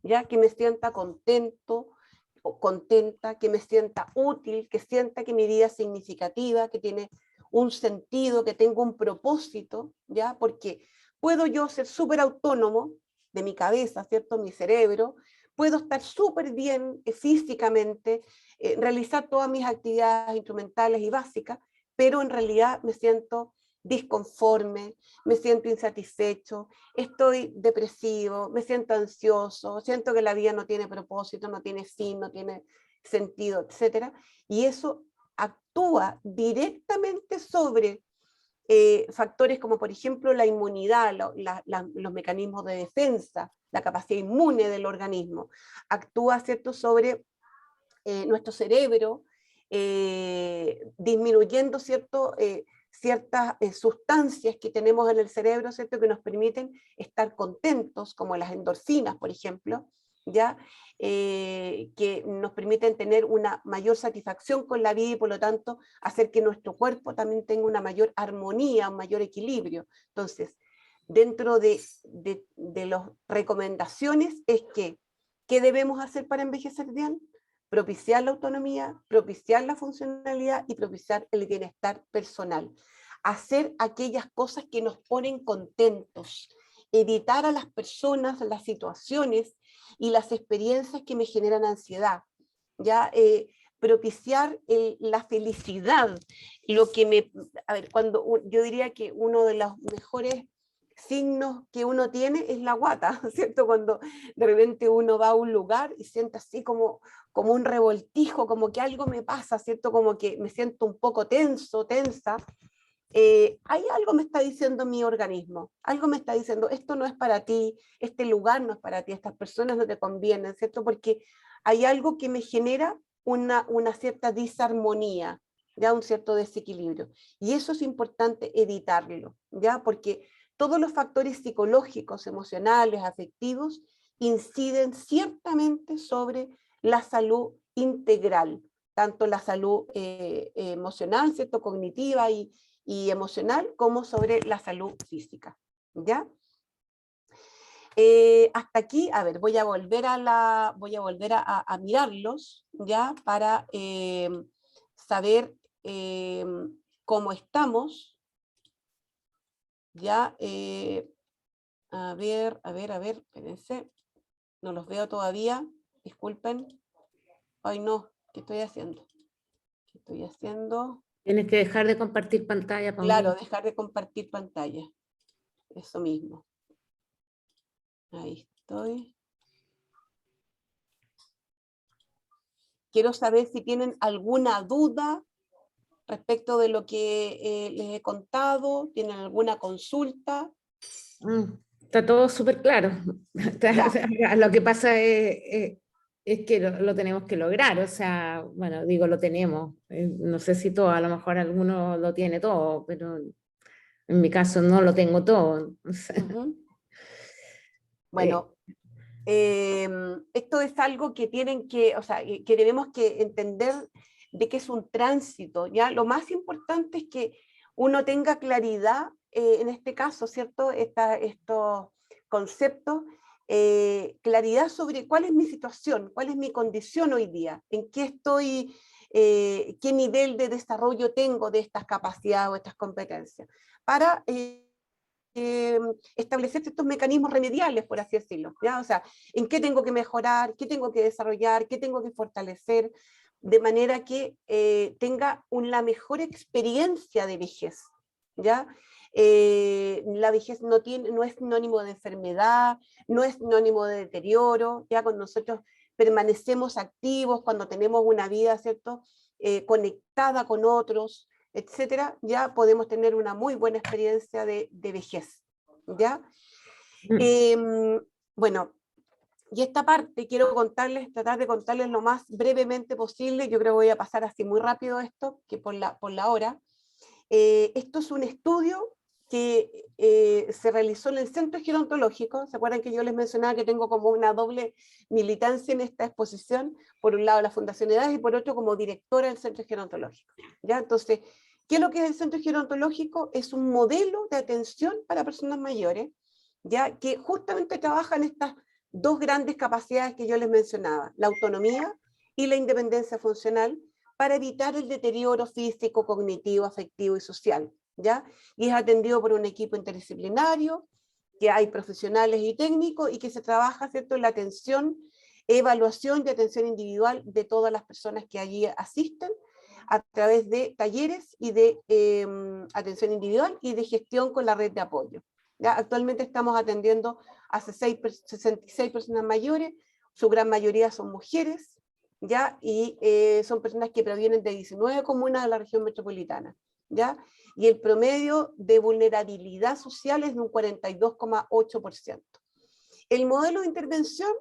¿ya? Que me sienta contento o contenta, que me sienta útil, que sienta que mi vida es significativa, que tiene un sentido, que tengo un propósito, ¿ya? Porque puedo yo ser súper autónomo de mi cabeza, ¿cierto? Mi cerebro, puedo estar súper bien físicamente, realizar todas mis actividades instrumentales y básicas, pero en realidad me siento disconforme, me siento insatisfecho, estoy depresivo, me siento ansioso, siento que la vida no tiene propósito, no tiene fin, no tiene sentido, etcétera. Y eso actúa directamente sobre factores como, por ejemplo, la inmunidad, los mecanismos de defensa, la capacidad inmune del organismo. Actúa, ¿cierto?, sobre nuestro cerebro, disminuyendo, ¿cierto?, ciertas sustancias que tenemos en el cerebro, ¿cierto?, que nos permiten estar contentos, como las endorfinas, por ejemplo, ¿ya? Que nos permiten tener una mayor satisfacción con la vida y por lo tanto hacer que nuestro cuerpo también tenga una mayor armonía, un mayor equilibrio. Entonces, dentro de las recomendaciones es que, ¿qué debemos hacer para envejecer bien? Propiciar la autonomía, propiciar la funcionalidad y propiciar el bienestar personal. Hacer aquellas cosas que nos ponen contentos, evitar a las personas, las situaciones y las experiencias que me generan ansiedad, ¿ya? Propiciar la felicidad, lo que a ver, yo diría que uno de los mejores signos que uno tiene es la guata, ¿cierto? Cuando de repente uno va a un lugar y siente así como un revoltijo, como que algo me pasa, ¿cierto? Como que me siento un poco tensa. Hay algo me está diciendo mi organismo, algo me está diciendo, esto no es para ti, este lugar no es para ti, estas personas no te convienen, ¿cierto? Porque hay algo que me genera una cierta disarmonía, ya un cierto desequilibrio. Y eso es importante evitarlo, ¿ya? Porque todos los factores psicológicos, emocionales, afectivos, inciden ciertamente sobre la salud integral, tanto la salud emocional, ¿cierto?, cognitiva y emocional, como sobre la salud física, ¿ya? Hasta aquí, a ver, voy a volver a mirarlos, ¿ya? Para saber cómo estamos, ¿ya? A ver, espérense, no los veo todavía, disculpen. Ay, no, ¿qué estoy haciendo? ¿Qué estoy haciendo? Tienes que dejar de compartir pantalla, Paulina. Claro, dejar de compartir pantalla, eso mismo. Ahí estoy. Quiero saber si tienen alguna duda respecto de lo que les he contado, tienen alguna consulta. Está todo súper claro. Lo que pasa es que lo tenemos que lograr, o sea, bueno, digo, lo tenemos. No sé si todo, a lo mejor alguno lo tiene todo, pero en mi caso no lo tengo todo. Bueno, esto es algo que tienen que, o sea, que debemos que entender de que es un tránsito, ¿ya? Lo más importante es que uno tenga claridad, en este caso, ¿cierto? Estos conceptos, claridad sobre cuál es mi situación, cuál es mi condición hoy día, en qué estoy, qué nivel de desarrollo tengo de estas capacidades o estas competencias, para establecer estos mecanismos remediales, por así decirlo, ¿ya? O sea, en qué tengo que mejorar, qué tengo que desarrollar, qué tengo que fortalecer, de manera que tenga la mejor experiencia de vejez, ¿ya? La vejez no es sinónimo de enfermedad, no es sinónimo de deterioro, ya cuando nosotros permanecemos activos, cuando tenemos una vida, ¿cierto? Conectada con otros, etcétera, ya podemos tener una muy buena experiencia de vejez, ¿ya? Bueno, y esta parte quiero contarles, tratar de contarles lo más brevemente posible. Yo creo que voy a pasar así muy rápido esto, que por la hora. Esto es un estudio que se realizó en el Centro Gerontológico. ¿Se acuerdan que yo les mencionaba que tengo como una doble militancia en esta exposición? Por un lado la Fundación Edades y por otro como directora del Centro Gerontológico, ¿ya? Entonces, ¿qué es lo que es el Centro Gerontológico? Es un modelo de atención para personas mayores, ¿ya? Que justamente trabaja en estas dos grandes capacidades que yo les mencionaba, la autonomía y la independencia funcional, para evitar el deterioro físico, cognitivo, afectivo y social, ¿ya? Y es atendido por un equipo interdisciplinario, que hay profesionales y técnicos, y que se trabaja, ¿cierto?, en la atención, evaluación y atención individual de todas las personas que allí asisten, a través de talleres y de atención individual y de gestión con la red de apoyo, ¿ya? Actualmente estamos atendiendo a 66 personas mayores, su gran mayoría son mujeres, ¿ya? Y son personas que provienen de 19 comunas de la región metropolitana, ¿ya? Y el promedio de vulnerabilidad social es de un 42,8%. El modelo de intervención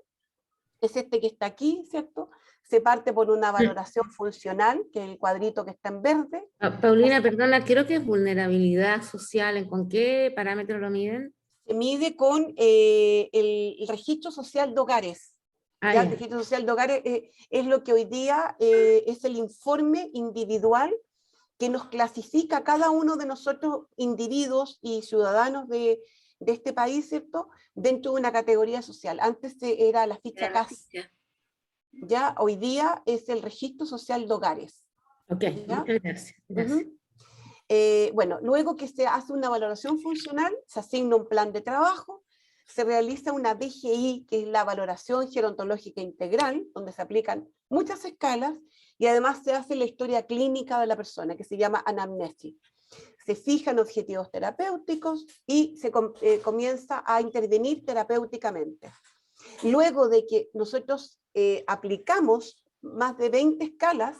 es este que está aquí, ¿cierto? Se parte por una valoración funcional, que es el cuadrito que está en verde. Paulina, perdona, creo que es vulnerabilidad social, ¿con qué parámetro lo miden? Se mide con el registro social de hogares. ¿Ya? El registro social de hogares es lo que hoy día es el informe individual que nos clasifica a cada uno de nosotros, individuos y ciudadanos de este país, ¿cierto?, dentro de una categoría social. Antes era la ficha CAS, ya hoy día es el registro social de hogares. Ok, ¿ya? muchas gracias. Bueno, luego que se hace una valoración funcional, se asigna un plan de trabajo, se realiza una VGI, que es la valoración gerontológica integral, donde se aplican muchas escalas, y además se hace la historia clínica de la persona, que se llama anamnesis. Se fijan objetivos terapéuticos y se comienza a intervenir terapéuticamente. Luego de que nosotros aplicamos más de 20 escalas,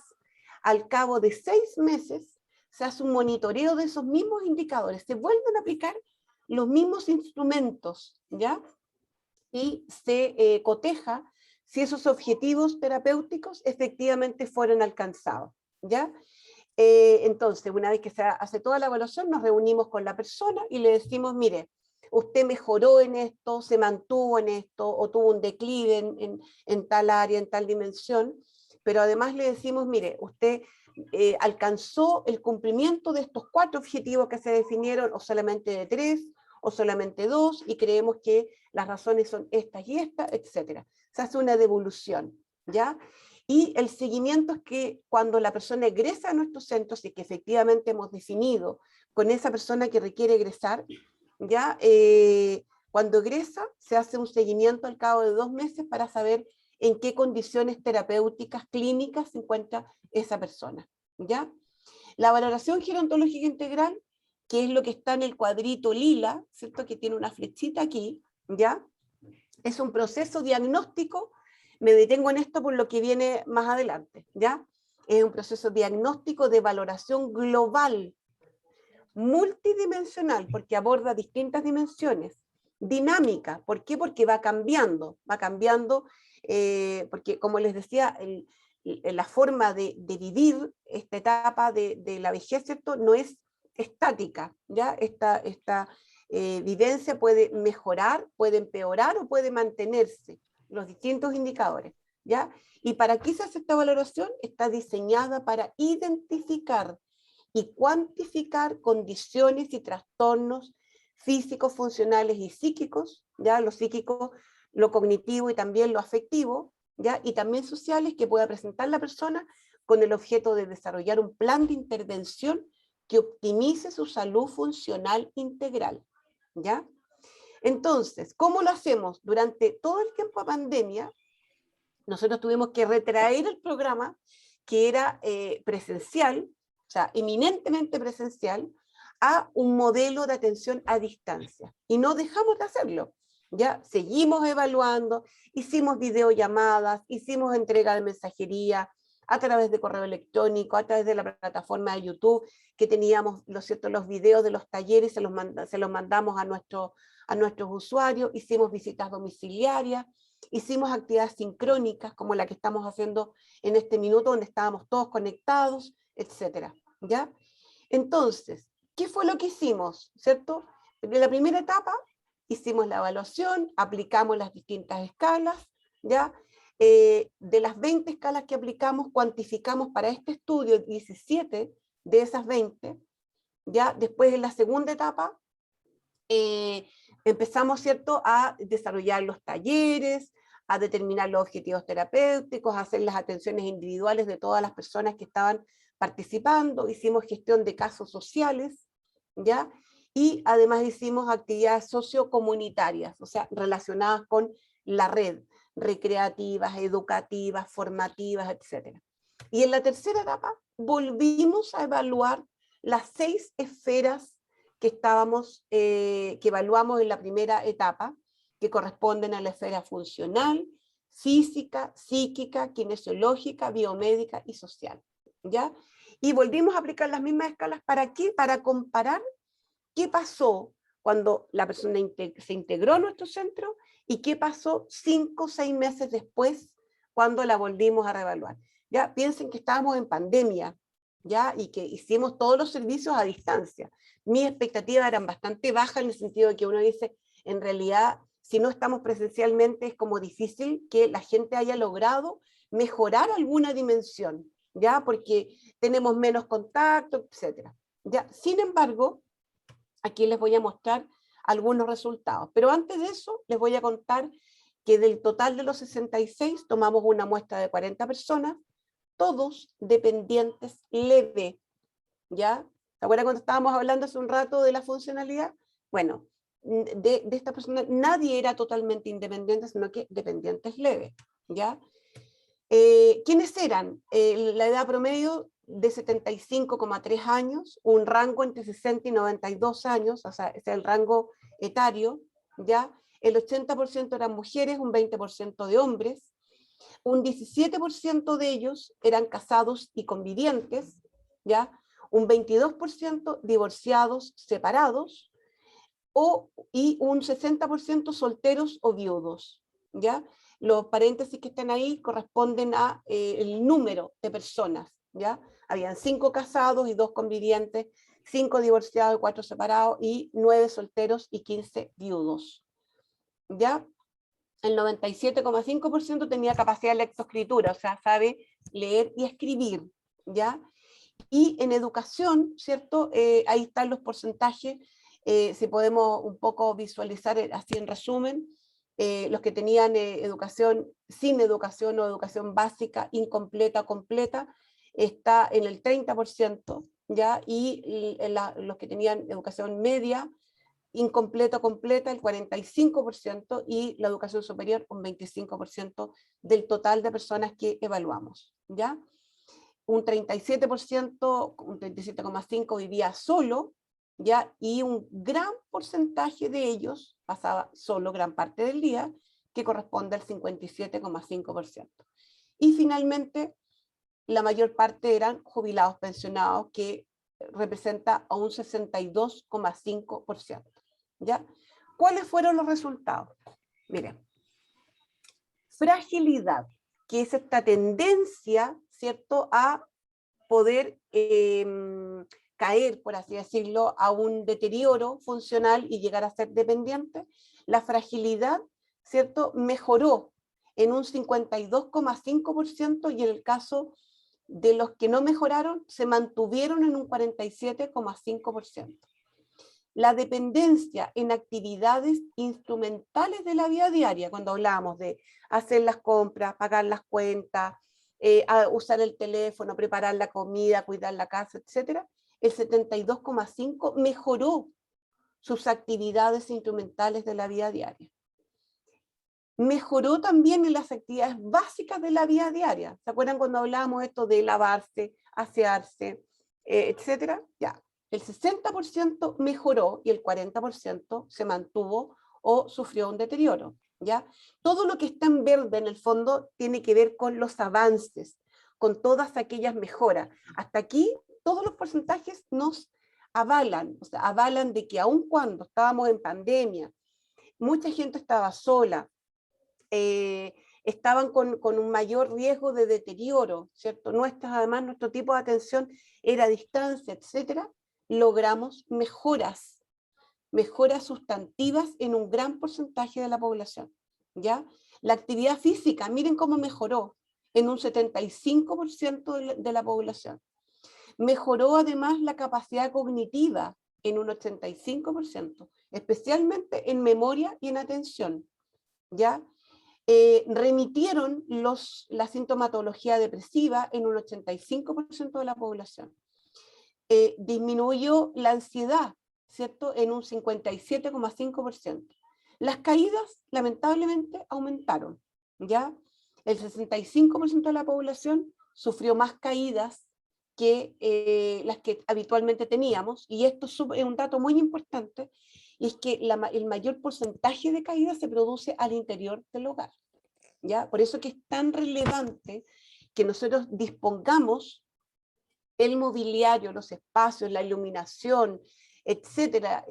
al cabo de 6 meses, se hace un monitoreo de esos mismos indicadores, se vuelven a aplicar los mismos instrumentos, ¿ya? Y se coteja si esos objetivos terapéuticos efectivamente fueron alcanzados, ¿ya? Entonces, una vez que se hace toda la evaluación, nos reunimos con la persona y le decimos, mire, usted mejoró en esto, se mantuvo en esto, o tuvo un declive en tal área, en tal dimensión, pero además le decimos, mire, usted alcanzó el cumplimiento de estos 4 objetivos que se definieron, o solamente de 3, o solamente 2, y creemos que las razones son estas y estas, etc. Se hace una devolución, ¿ya? Y el seguimiento es que cuando la persona egresa a nuestros centros, y que efectivamente hemos definido con esa persona que requiere egresar, ¿ya? Cuando egresa, se hace un seguimiento al cabo de 2 meses para saber en qué condiciones terapéuticas clínicas se encuentra esa persona, ¿ya? La valoración gerontológica integral, que es lo que está en el cuadrito lila, ¿cierto?, que tiene una flechita aquí, ¿ya? Es un proceso diagnóstico. Me detengo en esto por lo que viene más adelante, ¿ya? Es un proceso diagnóstico de valoración global, multidimensional, porque aborda distintas dimensiones, dinámica. ¿Por qué? Porque va cambiando, porque como les decía, la forma de vivir esta etapa de la vejez, ¿cierto?, no es estática, ¿ya? Esta vivencia puede mejorar, puede empeorar o puede mantenerse, los distintos indicadores. ¿ya? ¿Y para qué se hace esta valoración? Está diseñada para identificar y cuantificar condiciones y trastornos físicos, funcionales y psíquicos, ¿ya? Lo psíquico, lo cognitivo y también lo afectivo, ¿ya? Y también sociales que pueda presentar la persona con el objeto de desarrollar un plan de intervención que optimice su salud funcional integral, ¿ya? Entonces, ¿cómo lo hacemos? Durante todo el tiempo de pandemia, nosotros tuvimos que retraer el programa que era presencial, o sea, eminentemente presencial, a un modelo de atención a distancia. Y no dejamos de hacerlo. Ya seguimos evaluando, hicimos videollamadas, hicimos entrega de mensajería a través de correo electrónico, a través de la plataforma de YouTube, que teníamos los videos de los talleres, se los mandamos a nuestros usuarios, hicimos visitas domiciliarias, hicimos actividades sincrónicas, como la que estamos haciendo en este minuto, donde estábamos todos conectados, etcétera, ¿ya? Entonces, ¿qué fue lo que hicimos? ¿Cierto? En la primera etapa hicimos la evaluación, aplicamos las distintas escalas, ¿ya? De las 20 escalas que aplicamos, cuantificamos para este estudio 17 de esas 20, ¿ya? Después en la segunda etapa empezamos, ¿cierto?, a desarrollar los talleres, a determinar los objetivos terapéuticos, a hacer las atenciones individuales de todas las personas que estaban participando, hicimos gestión de casos sociales, ¿ya? Y además hicimos actividades sociocomunitarias, o sea, relacionadas con la red, recreativas, educativas, formativas, etc. Y en la tercera etapa volvimos a evaluar las 6 esferas que evaluamos en la primera etapa, que corresponden a la esfera funcional, física, psíquica, kinesiológica, biomédica y social, ¿ya? Y volvimos a aplicar las mismas escalas, ¿para qué? Para comparar qué pasó cuando la persona se integró a nuestro centro y qué pasó 5 o 6 meses después cuando la volvimos a reevaluar. Ya piensen que estábamos en pandemia, ¿ya? Y que hicimos todos los servicios a distancia. Mis expectativas eran bastante bajas en el sentido de que uno dice, en realidad, si no estamos presencialmente, es como difícil que la gente haya logrado mejorar alguna dimensión, ¿ya? Porque tenemos menos contacto, etc. ¿Ya? Sin embargo, aquí les voy a mostrar algunos resultados. Pero antes de eso, les voy a contar que del total de los 66, tomamos una muestra de 40 personas, todos dependientes leve, ¿ya? ¿Se acuerdan cuando estábamos hablando hace un rato de la funcionalidad? Bueno, de esta persona nadie era totalmente independiente, sino que dependientes leves, ¿ya? ¿Quiénes eran? La edad promedio de 75,3 años, un rango entre 60 y 92 años, o sea, ese es el rango etario, ¿ya? El 80% eran mujeres, un 20% de hombres, un 17% de ellos eran casados y convivientes, ¿ya? Un 22% divorciados, separados, y un 60% solteros o viudos, ¿ya? Los paréntesis que están ahí corresponden a el número de personas, ¿ya? Habían 5 casados y 2 convivientes, 5 divorciados y 4 separados, y 9 solteros y 15 viudos, ¿ya? El 97,5% tenía capacidad de lectoescritura, o sea, sabe leer y escribir, ¿ya? Y en educación, ¿cierto? Ahí están los porcentajes, si podemos un poco visualizar así en resumen, los que tenían educación sin educación o educación básica, incompleta o completa, está en el 30%, ¿ya? Y los que tenían educación media, incompleta o completa, el 45%, y la educación superior, un 25% del total de personas que evaluamos, ¿ya? Un 37%, un 37,5% vivía solo, ¿ya? Y un gran porcentaje de ellos pasaba solo gran parte del día, que corresponde al 57,5%. Y finalmente, la mayor parte eran jubilados pensionados, que representa a un 62,5%, ¿ya? ¿Cuáles fueron los resultados? Miren, fragilidad, que es esta tendencia, ¿cierto?, a poder caer, por así decirlo, a un deterioro funcional y llegar a ser dependiente. La fragilidad, ¿cierto?, mejoró en un 52,5%, y en el caso de los que no mejoraron, se mantuvieron en un 47,5%. La dependencia en actividades instrumentales de la vida diaria, cuando hablamos de hacer las compras, pagar las cuentas, usar el teléfono, preparar la comida, cuidar la casa, etc., el 72,5% mejoró sus actividades instrumentales de la vida diaria. Mejoró también en las actividades básicas de la vida diaria. ¿Se acuerdan cuando hablábamos esto de lavarse, asearse, etcétera? Ya. El 60% mejoró y el 40% se mantuvo o sufrió un deterioro, ¿ya? Todo lo que está en verde en el fondo tiene que ver con los avances, con todas aquellas mejoras. Hasta aquí todos los porcentajes nos avalan, o sea, avalan de que aun cuando estábamos en pandemia, mucha gente estaba sola, estaban con un mayor riesgo de deterioro, ¿cierto? Además, nuestro tipo de atención era a distancia, etcétera. Logramos mejoras sustantivas en un gran porcentaje de la población, ¿ya? La actividad física, miren cómo mejoró en un 75% de la población. Mejoró además la capacidad cognitiva en un 85%, especialmente en memoria y en atención, ¿ya? Remitieron la sintomatología depresiva en un 85% de la población. Disminuyó la ansiedad, ¿cierto?, en un 57,5%. Las caídas, lamentablemente, aumentaron, ¿ya? El 65% de la población sufrió más caídas que las que habitualmente teníamos, y esto es un dato muy importante, y es que el mayor porcentaje de caídas se produce al interior del hogar, ¿ya? Por eso que es tan relevante que nosotros dispongamos el mobiliario, los espacios, la iluminación, etcétera,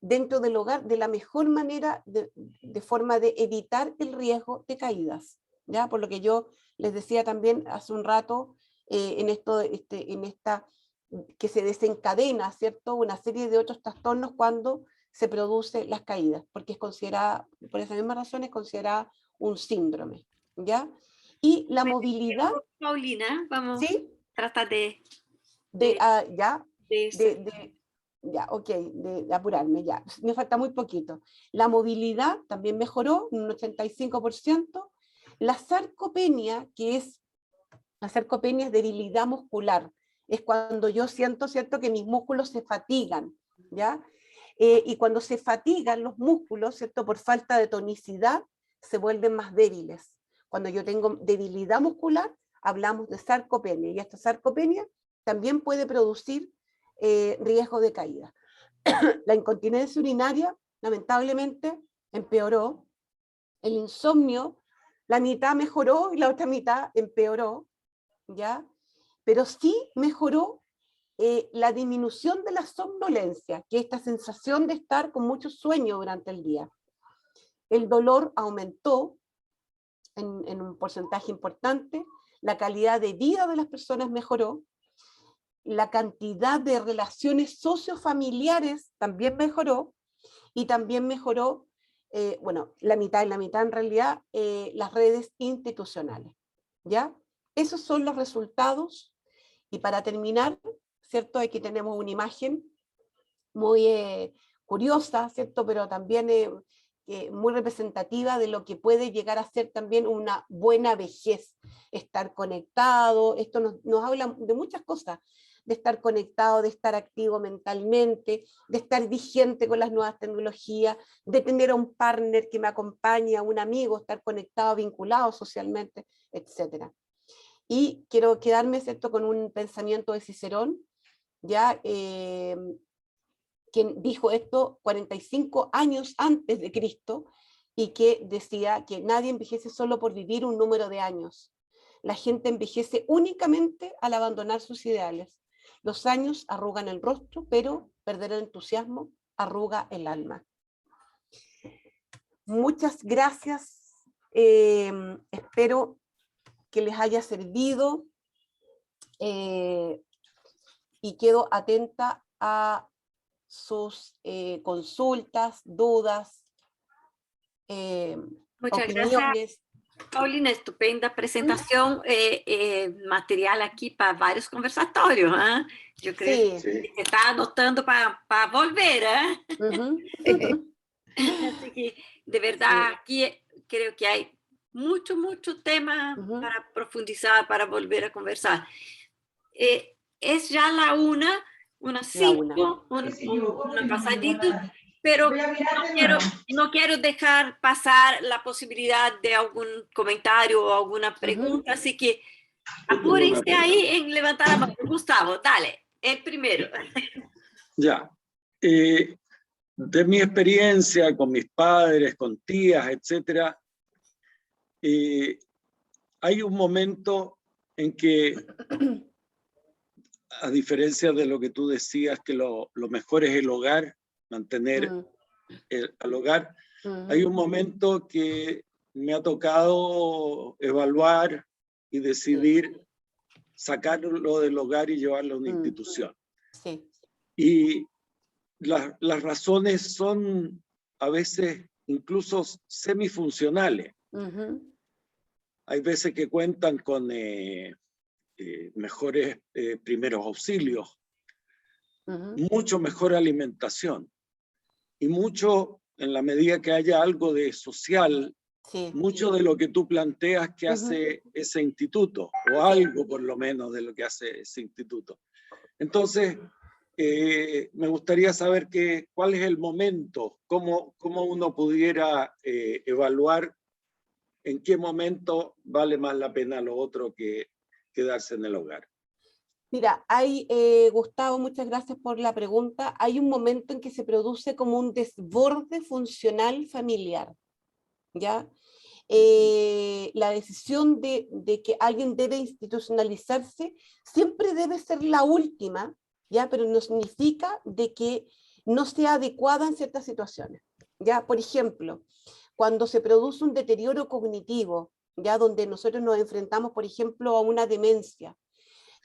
dentro del hogar de la mejor manera, de forma de evitar el riesgo de caídas, ¿ya? Por lo que yo les decía también hace un rato, en esta que se desencadena, ¿cierto?, una serie de otros trastornos cuando se producen las caídas, porque es considerada, por esa misma razón, es considerada un síndrome, ¿ya? Y la movilidad... Paulina, vamos, ¿sí? trata Ya, de ya, ok, de apurarme, ya, me falta muy poquito. La movilidad también mejoró un 85%. La sarcopenia, la sarcopenia es debilidad muscular, es cuando yo siento, ¿cierto?, que mis músculos se fatigan, ¿ya? Y cuando se fatigan los músculos, ¿cierto?, por falta de tonicidad, se vuelven más débiles. Cuando yo tengo debilidad muscular, hablamos de sarcopenia, y esta sarcopenia también puede producir riesgo de caída. La incontinencia urinaria, lamentablemente, empeoró. El insomnio, la mitad mejoró y la otra mitad empeoró, ¿ya? Pero sí mejoró la disminución de la somnolencia, que es esta sensación de estar con mucho sueño durante el día. El dolor aumentó en un porcentaje importante, la calidad de vida de las personas mejoró, la cantidad de relaciones sociofamiliares también mejoró, y también mejoró, bueno, la mitad en realidad, las redes institucionales, ¿ya? Esos son los resultados, y para terminar, ¿cierto? Aquí tenemos una imagen muy curiosa, ¿cierto? Pero también muy representativa de lo que puede llegar a ser también una buena vejez, estar conectado. Esto nos habla de muchas cosas, de estar conectado, de estar activo mentalmente, de estar vigente con las nuevas tecnologías, de tener a un partner que me acompañe, a un amigo, estar conectado, vinculado socialmente, etc. Y quiero quedarme, ¿cierto?, con un pensamiento de Cicerón, ya, quien dijo esto 45 años antes de Cristo, y que decía que nadie envejece solo por vivir un número de años. La gente envejece únicamente al abandonar sus ideales. Los años arrugan el rostro, pero perder el entusiasmo arruga el alma. Muchas gracias. Espero que les haya servido, y quedo atenta a sus consultas, dudas, muchas opiniones. Paulina, estupenda presentación, material aquí para varios conversatorios. ¿Eh? Yo creo Sí. que se está anotando para volver. ¿Eh? Ujú. Así que de verdad aquí creo que hay mucho tema Ujú. para profundizar, para volver a conversar. Es ya unas La una. 5, una pasadito, pero no quiero dejar pasar la posibilidad de algún comentario o alguna pregunta, así que apúrense ahí en levantar la mano. Gustavo, dale, el primero. Ya. De mi experiencia con mis padres, con tías, etcétera, hay un momento en que, a diferencia de lo que tú decías, que lo mejor es el hogar, mantener al hogar, hay un momento que me ha tocado evaluar y decidir sacarlo del hogar y llevarlo a una institución. Sí. Y las razones son a veces incluso semifuncionales. Hay veces que cuentan con mejores primeros auxilios, mucho mejor alimentación y mucho, en la medida que haya algo de social, mucho de lo que tú planteas que hace ese instituto, o algo por lo menos de lo que hace ese instituto. Entonces, me gustaría saber cuál es el momento, cómo uno pudiera evaluar en qué momento vale más la pena lo otro que quedarse en el hogar. Mira, Gustavo, muchas gracias por la pregunta. Hay un momento en que se produce como un desborde funcional familiar, ¿ya? La decisión de que alguien debe institucionalizarse siempre debe ser la última, ¿ya? Pero no significa de que no sea adecuada en ciertas situaciones, ¿ya? Por ejemplo, cuando se produce un deterioro cognitivo, ¿ya? Donde nosotros nos enfrentamos, por ejemplo, a una demencia,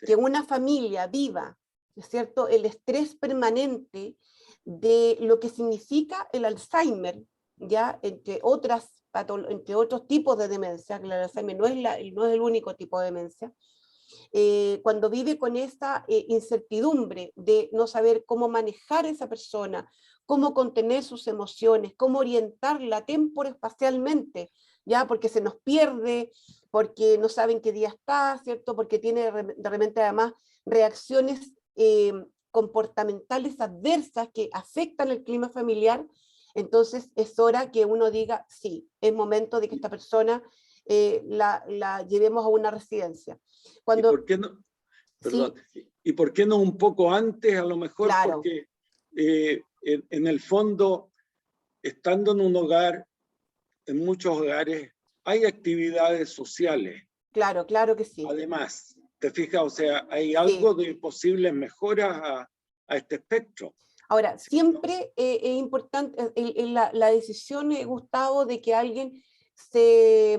que una familia viva, ¿no es cierto?, el estrés permanente de lo que significa el Alzheimer, ¿ya? Entre otros tipos de demencia, que el Alzheimer no es el único tipo de demencia, cuando vive con esa incertidumbre de no saber cómo manejar a esa persona, cómo contener sus emociones, cómo orientarla temporoespacialmente, ¿ya? Porque se nos pierde, porque no saben qué día está, ¿cierto? Porque tiene de repente además reacciones comportamentales adversas que afectan el clima familiar. Entonces es hora que uno diga, sí, es momento de que esta persona la llevemos a una residencia. Cuando, ¿Y por qué no? Perdón. Sí, ¿Y por qué no un poco antes? A lo mejor claro. Porque en el fondo, estando en un hogar, en muchos hogares, hay actividades sociales. Claro, claro que sí. Además, ¿te fijas? O sea, hay Sí. algo de posibles mejoras a este espectro. Ahora, siempre es importante la decisión, Gustavo, de que alguien se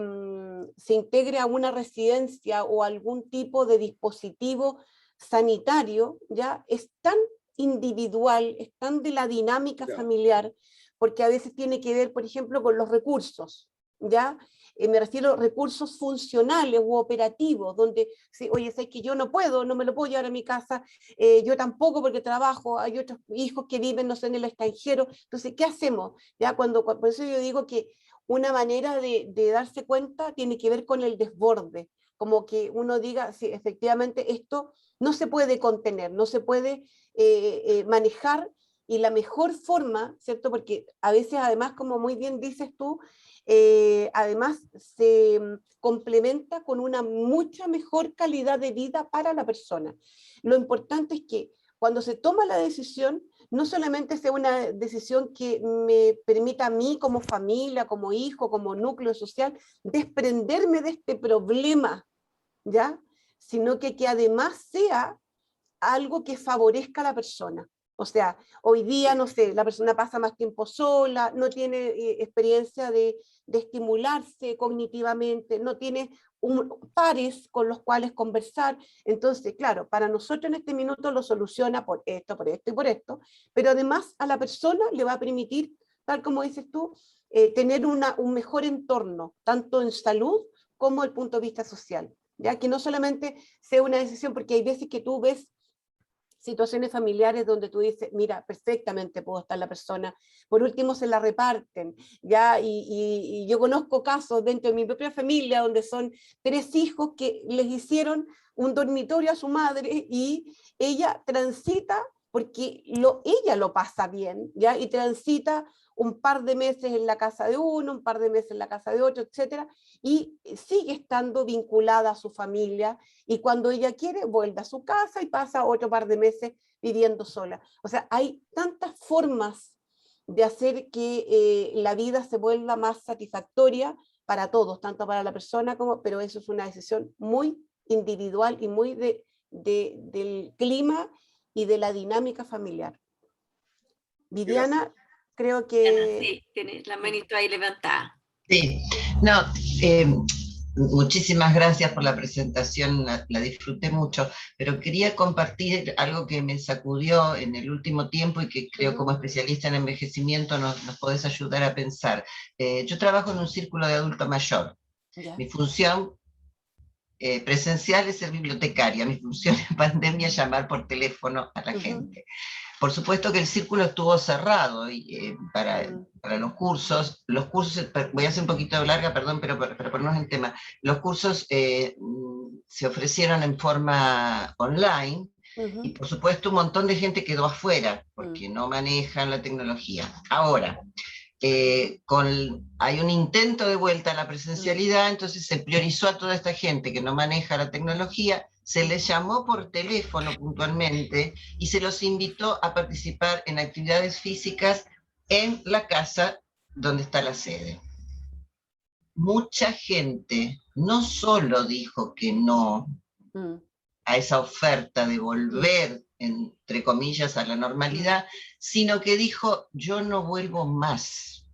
integre a una residencia o algún tipo de dispositivo sanitario, ¿ya? Es tan individual, es tan de la dinámica familiar, porque a veces tiene que ver, por ejemplo, con los recursos, ¿ya? Me refiero a recursos funcionales u operativos, donde, sí, oye, sé que yo no puedo, no me lo puedo llevar a mi casa, yo tampoco porque trabajo, hay otros hijos que viven, no sé, en el extranjero, entonces, ¿qué hacemos? Ya por eso yo digo que una manera de darse cuenta tiene que ver con el desborde, como que uno diga, sí, efectivamente esto no se puede contener, no se puede manejar, y la mejor forma, ¿cierto? Porque a veces además, como muy bien dices tú, además se complementa con una mucha mejor calidad de vida para la persona. Lo importante es que cuando se toma la decisión, no solamente sea una decisión que me permita a mí como familia, como hijo, como núcleo social, desprenderme de este problema, ¿ya? Sino que además sea algo que favorezca a la persona. O sea, hoy día, no sé, la persona pasa más tiempo sola, no tiene experiencia de estimularse cognitivamente, no tiene pares con los cuales conversar. Entonces, claro, para nosotros en este minuto lo soluciona por esto y por esto, pero además a la persona le va a permitir, tal como dices tú, tener un mejor entorno, tanto en salud como desde el punto de vista social, ya que no solamente sea una decisión, porque hay veces que tú ves situaciones familiares donde tú dices, mira, perfectamente puedo estar la persona, por último se la reparten, ¿ya? Y yo conozco casos dentro de mi propia familia donde son 3 hijos que les hicieron un dormitorio a su madre y ella transita, porque ella lo pasa bien, ¿ya? Y transita un par de meses en la casa de uno, un par de meses en la casa de otro, etcétera, y sigue estando vinculada a su familia, y cuando ella quiere vuelve a su casa y pasa otro par de meses viviendo sola. O sea, hay tantas formas de hacer que la vida se vuelva más satisfactoria para todos, tanto para la persona como, pero eso es una decisión muy individual y muy del clima y de la dinámica familiar. Viviana, creo que... Sí, tienes la manito ahí levantada. Sí, no, muchísimas gracias por la presentación, la disfruté mucho, pero quería compartir algo que me sacudió en el último tiempo y que creo como especialista en envejecimiento nos podés ayudar a pensar. Yo trabajo en un círculo de adulto mayor. Mi función presencial es ser bibliotecaria, mi función en pandemia es llamar por teléfono a la gente. Por supuesto que el círculo estuvo cerrado para los cursos, voy a hacer un poquito larga, perdón, pero para ponernos en tema, los cursos se ofrecieron en forma online, y por supuesto un montón de gente quedó afuera, porque no manejan la tecnología. Ahora, hay un intento de vuelta a la presencialidad, entonces se priorizó a toda esta gente que no maneja la tecnología, se les llamó por teléfono puntualmente y se los invitó a participar en actividades físicas en la casa donde está la sede. Mucha gente no solo dijo que no a esa oferta de volver, entre comillas, a la normalidad, sino que dijo, yo no vuelvo más.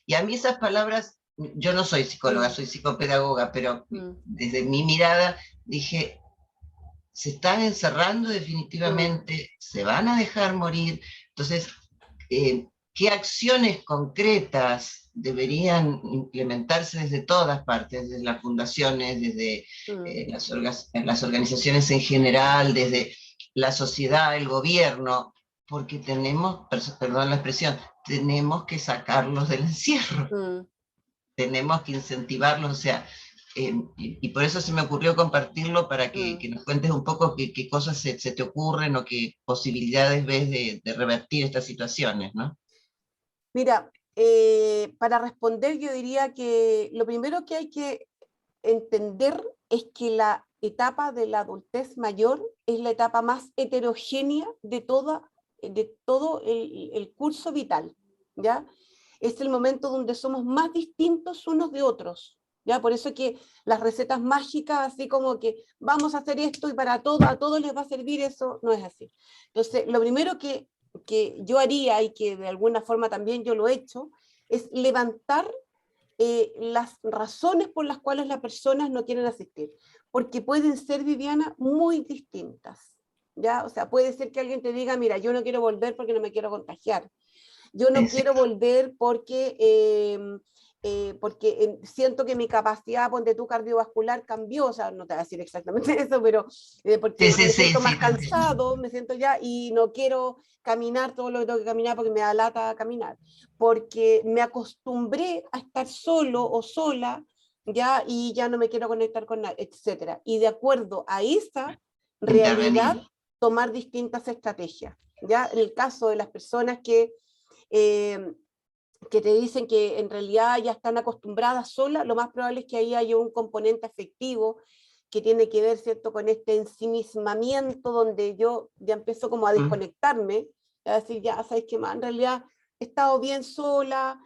Y a mí esas palabras, yo no soy psicóloga, soy psicopedagoga, pero desde mi mirada dije, se están encerrando definitivamente, se van a dejar morir. Entonces, ¿qué acciones concretas deberían implementarse desde todas partes, desde las fundaciones, desde las organizaciones en general, desde la sociedad, el gobierno? Porque tenemos, perdón la expresión, tenemos que sacarlos del encierro, tenemos que incentivarlos, o sea, y por eso se me ocurrió compartirlo para que nos cuentes un poco qué cosas se te ocurren o qué posibilidades ves de revertir estas situaciones, ¿no? Mira, para responder yo diría que lo primero que hay que entender es que la etapa de la adultez mayor es la etapa más heterogénea de todo el curso vital, ¿ya? Es el momento donde somos más distintos unos de otros, ¿ya? Por eso que las recetas mágicas, así como que vamos a hacer esto y a todos les va a servir, eso no es así. Entonces, lo primero que yo haría, y que de alguna forma también yo lo he hecho, es levantar las razones por las cuales las personas no quieren asistir, porque pueden ser, Viviana, muy distintas, ¿ya? O sea, puede ser que alguien te diga, mira, yo no quiero volver porque no me quiero contagiar, yo no quiero volver porque siento que mi capacidad, ponte tú, cardiovascular cambió, o sea, no te voy a decir exactamente eso, pero porque me siento más cansado, me siento ya, y no quiero caminar todo lo que tengo que caminar porque me da lata caminar, porque me acostumbré a estar solo o sola, ya, y ya no me quiero conectar con nadie, etcétera. Y de acuerdo a esa realidad, tomar distintas estrategias, ya. En el caso de las personas que te dicen que en realidad ya están acostumbradas solas, lo más probable es que ahí haya un componente afectivo que tiene que ver, ¿cierto?, con este ensimismamiento donde yo ya empiezo como a desconectarme, a decir, ya, ¿sabes qué más? En realidad he estado bien sola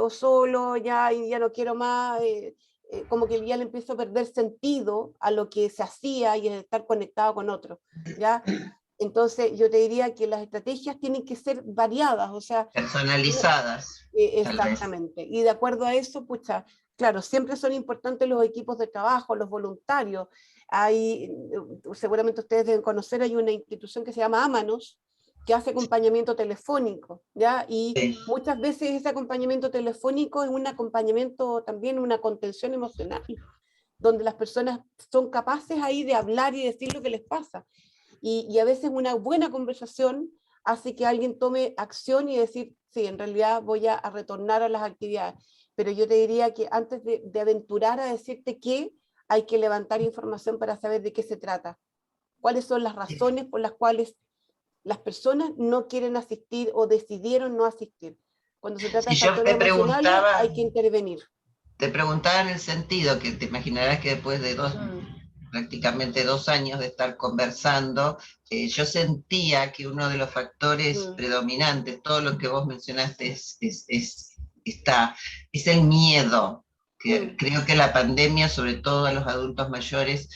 o solo ya y ya no quiero más, como que ya le empiezo a perder sentido a lo que se hacía y a estar conectado con otros, ¿ya? Entonces yo te diría que las estrategias tienen que ser variadas, o sea... Personalizadas. Exactamente. Y de acuerdo a eso, pucha, claro, siempre son importantes los equipos de trabajo, los voluntarios. Hay, seguramente ustedes deben conocer, hay una institución que se llama Amanos, que hace acompañamiento telefónico, ¿ya? Y muchas veces ese acompañamiento telefónico es un acompañamiento también, una contención emocional, donde las personas son capaces ahí de hablar y decir lo que les pasa. Y a veces una buena conversación hace que alguien tome acción y decir, sí, en realidad voy a retornar a las actividades. Pero yo te diría que antes de aventurar a decirte qué, hay que levantar información para saber de qué se trata. ¿Cuáles son las razones por las cuales las personas no quieren asistir o decidieron no asistir? Cuando se trata de factores emocionales, hay que intervenir. Te preguntaba en el sentido que te imaginarás que después de prácticamente 2 años de estar conversando, yo sentía que uno de los factores predominantes, todo lo que vos mencionaste, es el miedo. Que creo que la pandemia, sobre todo a los adultos mayores,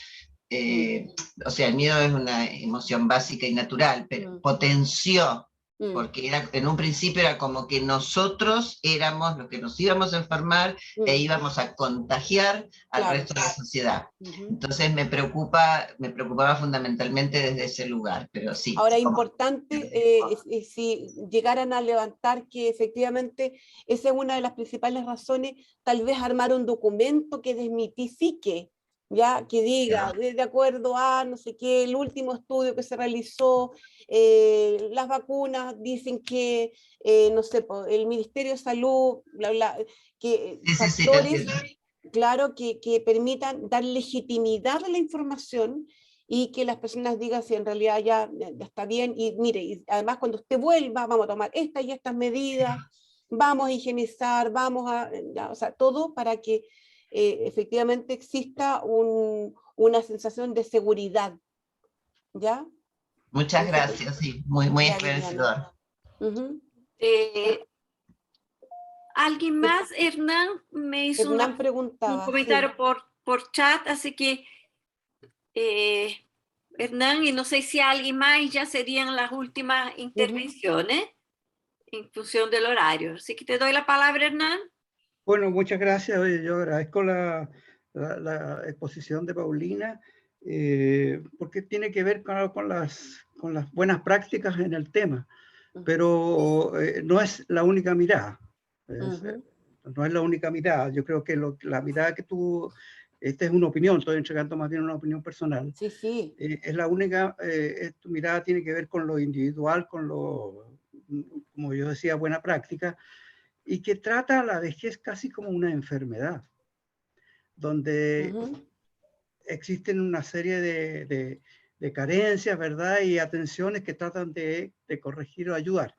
o sea, el miedo es una emoción básica y natural, pero potenció, porque en un principio era como que nosotros éramos los que nos íbamos a enfermar e íbamos a contagiar al resto de la sociedad. Entonces me preocupaba fundamentalmente desde ese lugar, pero sí. Ahora, importante, si llegaran a levantar que efectivamente esa es una de las principales razones, tal vez armar un documento que desmitifique, ya, que diga, de acuerdo a no sé qué, el último estudio que se realizó, las vacunas dicen que, no sé, el Ministerio de Salud, bla, bla, que factores, claro, que permitan dar legitimidad a la información y que las personas digan si en realidad ya está bien, y mire, y además cuando usted vuelva, vamos a tomar estas y estas medidas, vamos a higienizar, vamos a, ya, o sea, todo para que efectivamente exista una sensación de seguridad, ¿ya? Muchas gracias, sí, muy esclarecedor. ¿Alguien más? Hernán me hizo un comentario por chat, así que Hernán, y no sé si alguien más, ya serían las últimas intervenciones en función del horario. Así que te doy la palabra, Hernán. Bueno, muchas gracias. Oye, yo agradezco la exposición de Paulina, porque tiene que ver con las buenas prácticas en el tema, pero no es la única mirada. No es la única mirada. Yo creo que la mirada que tú, esta es una opinión, estoy entregando más bien una opinión personal. Sí, sí. Es la única, tu mirada tiene que ver con lo individual, con lo, como yo decía, buena práctica, y que trata a la vejez casi como una enfermedad, donde existen una serie de carencias, ¿verdad? Y atenciones que tratan de corregir o ayudar.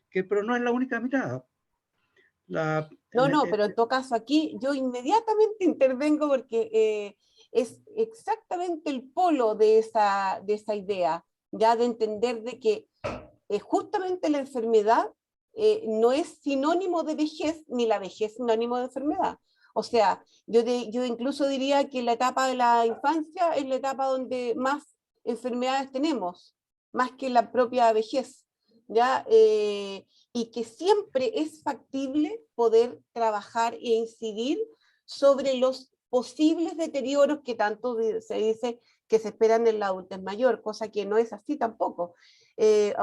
Pero no es la única mirada. Pero en todo caso aquí yo inmediatamente intervengo porque es exactamente el polo de esa idea, ya de entender de que justamente la enfermedad no es sinónimo de vejez, ni la vejez sinónimo de enfermedad. O sea, yo incluso diría que la etapa de la infancia es la etapa donde más enfermedades tenemos, más que la propia vejez, ¿ya? Y que siempre es factible poder trabajar e incidir sobre los posibles deterioros que tanto se dice que se esperan en la adultez mayor, cosa que no es así tampoco.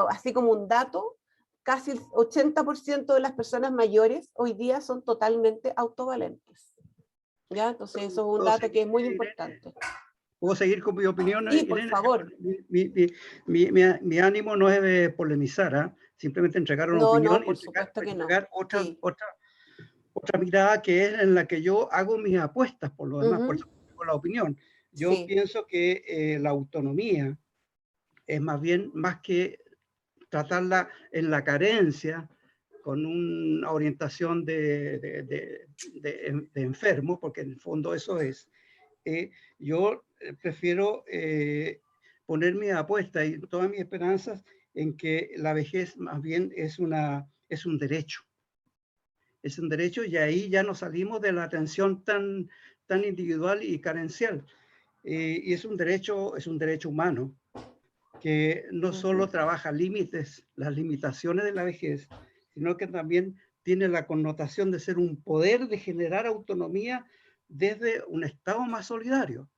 Así como un dato, casi el 80% de las personas mayores hoy día son totalmente autovalentes. ¿Ya? Entonces eso es un dato que es muy importante. ¿Puedo seguir con mi opinión? Sí, por favor. Mi ánimo no es de polemizar, ¿eh? Simplemente entregar una opinión y entregar otra mirada que es en la que yo hago mis apuestas por lo demás, por eso tengo la opinión. Yo pienso que la autonomía es más que tratarla en la carencia con una orientación de enfermo, porque en el fondo eso es. Yo prefiero poner mi apuesta y todas mis esperanzas en que la vejez más bien es un derecho. Es un derecho, y ahí ya nos salimos de la atención tan individual y carencial. Y es un derecho humano que no solo trabaja las limitaciones de la vejez, sino que también tiene la connotación de ser un poder de generar autonomía desde un estado más solidario.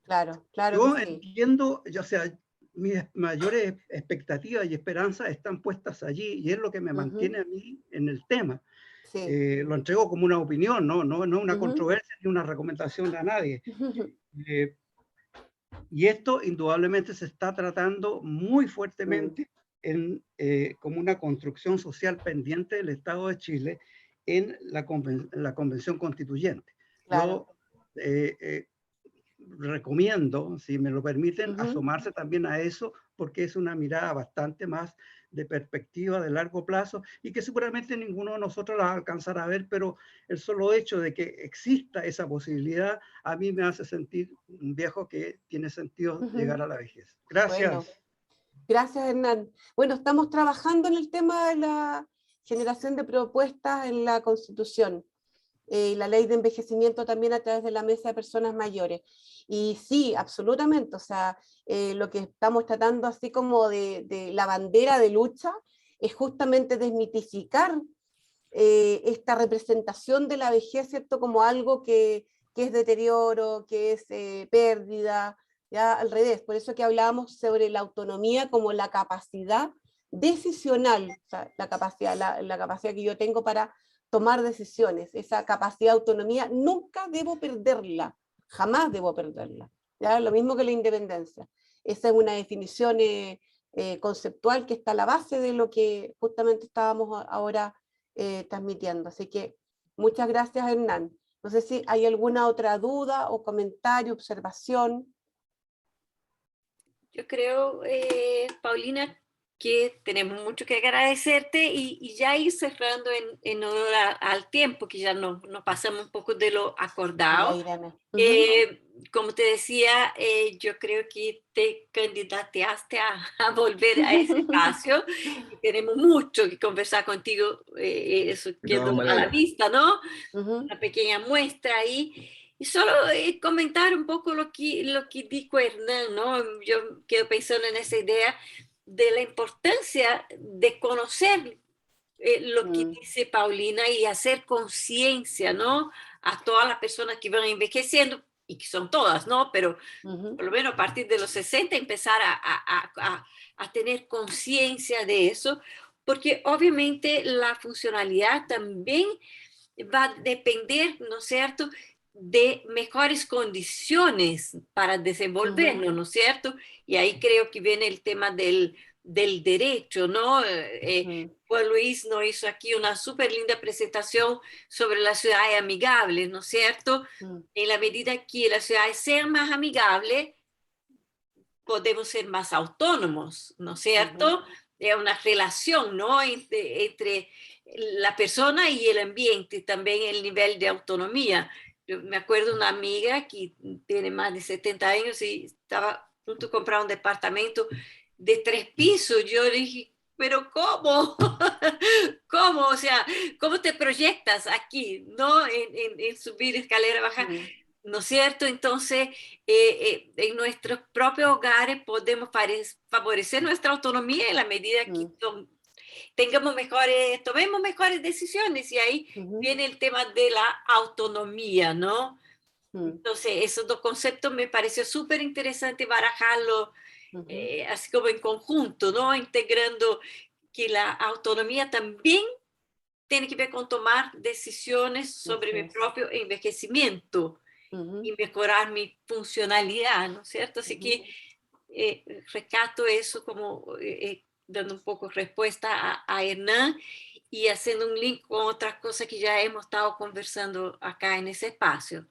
Claro. Yo entiendo, o sea, mis mayores expectativas y esperanzas están puestas allí y es lo que me mantiene a mí en el tema. Sí. Lo entrego como una opinión, no una controversia ni una recomendación a nadie. Y esto indudablemente se está tratando muy fuertemente como una construcción social pendiente del Estado de Chile en la Convención Constituyente. Claro. Yo recomiendo, si me lo permiten, asomarse también a eso, porque es una mirada bastante más de perspectiva de largo plazo y que seguramente ninguno de nosotros la alcanzará a ver, pero el solo hecho de que exista esa posibilidad a mí me hace sentir un viejo que tiene sentido llegar a la vejez. Gracias. Bueno, gracias, Hernán. Bueno, estamos trabajando en el tema de la generación de propuestas en la Constitución. La ley de envejecimiento también a través de la mesa de personas mayores. Y sí, absolutamente, o sea, lo que estamos tratando así como de la bandera de lucha es justamente desmitificar esta representación de la vejez, ¿cierto? Como algo que es deterioro, que es pérdida, ya al revés. Por eso que hablábamos sobre la autonomía como la capacidad decisional, o sea, la capacidad que yo tengo para tomar decisiones, esa capacidad de autonomía, nunca debo perderla, jamás debo perderla. ¿Ya? Lo mismo que la independencia. Esa es una definición conceptual que está a la base de lo que justamente estábamos ahora transmitiendo. Así que muchas gracias, Hernán. No sé si hay alguna otra duda o comentario, observación. Yo creo, Paulina, que tenemos mucho que agradecerte y ya ir cerrando en honor al tiempo, que ya nos pasamos un poco de lo acordado. Como te decía, yo creo que te candidateaste a volver a ese espacio. Y tenemos mucho que conversar contigo, eso quedó a la vista, ¿no? Una pequeña muestra ahí. Y solo comentar un poco lo que dijo Hernán, ¿no? Yo quedo pensando en esa idea de la importancia de conocer lo que dice Paulina y hacer conciencia, ¿no? A todas las personas que van envejeciendo, y que son todas, ¿no? Pero por lo menos a partir de los 60 empezar a tener conciencia de eso, porque obviamente la funcionalidad también va a depender, ¿no es cierto?, de mejores condiciones para desenvolvernos, ¿no es cierto? Y ahí creo que viene el tema del derecho, ¿no? Juan Luis nos hizo aquí una súper linda presentación sobre las ciudades amigables, ¿no es cierto? En la medida que las ciudades sean más amigables, podemos ser más autónomos, ¿no es cierto? Es una relación, ¿no? Entre la persona y el ambiente, también el nivel de autonomía. Yo me acuerdo de una amiga que tiene más de 70 años y estaba a punto de comprar un departamento de 3 pisos. Yo dije, ¿pero cómo? ¿Cómo? O sea, ¿cómo te proyectas aquí, no? En subir escalera, bajar. ¿No es cierto? Entonces, en nuestros propios hogares podemos favorecer nuestra autonomía en la medida que tomemos mejores decisiones, y ahí viene el tema de la autonomía, ¿no? Entonces, esos dos conceptos me pareció súper interesante barajarlo así como en conjunto, ¿no? Integrando que la autonomía también tiene que ver con tomar decisiones sobre mi propio envejecimiento y mejorar mi funcionalidad, ¿no es cierto? Así que rescato eso como dando un poco respuesta a Hernán y haciendo un link con otras cosas que ya hemos estado conversando acá en ese espacio.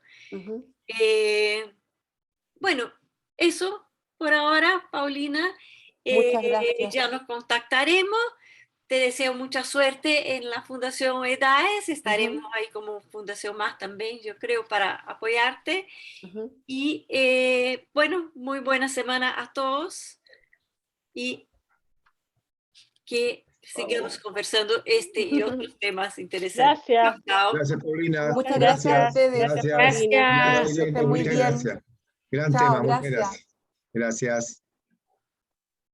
Bueno, eso por ahora, Paulina. Muchas gracias. Ya nos contactaremos. Te deseo mucha suerte en la Fundación EDAES. Estaremos ahí como fundación más también, yo creo, para apoyarte. Y bueno, muy buena semana a todos. Y que sigamos conversando este y otros temas interesantes. Gracias. Gracias, Paulina. Muchas gracias a ustedes. Gracias. Muy bien. Gran tema, muchas gracias. Gracias. Gracias.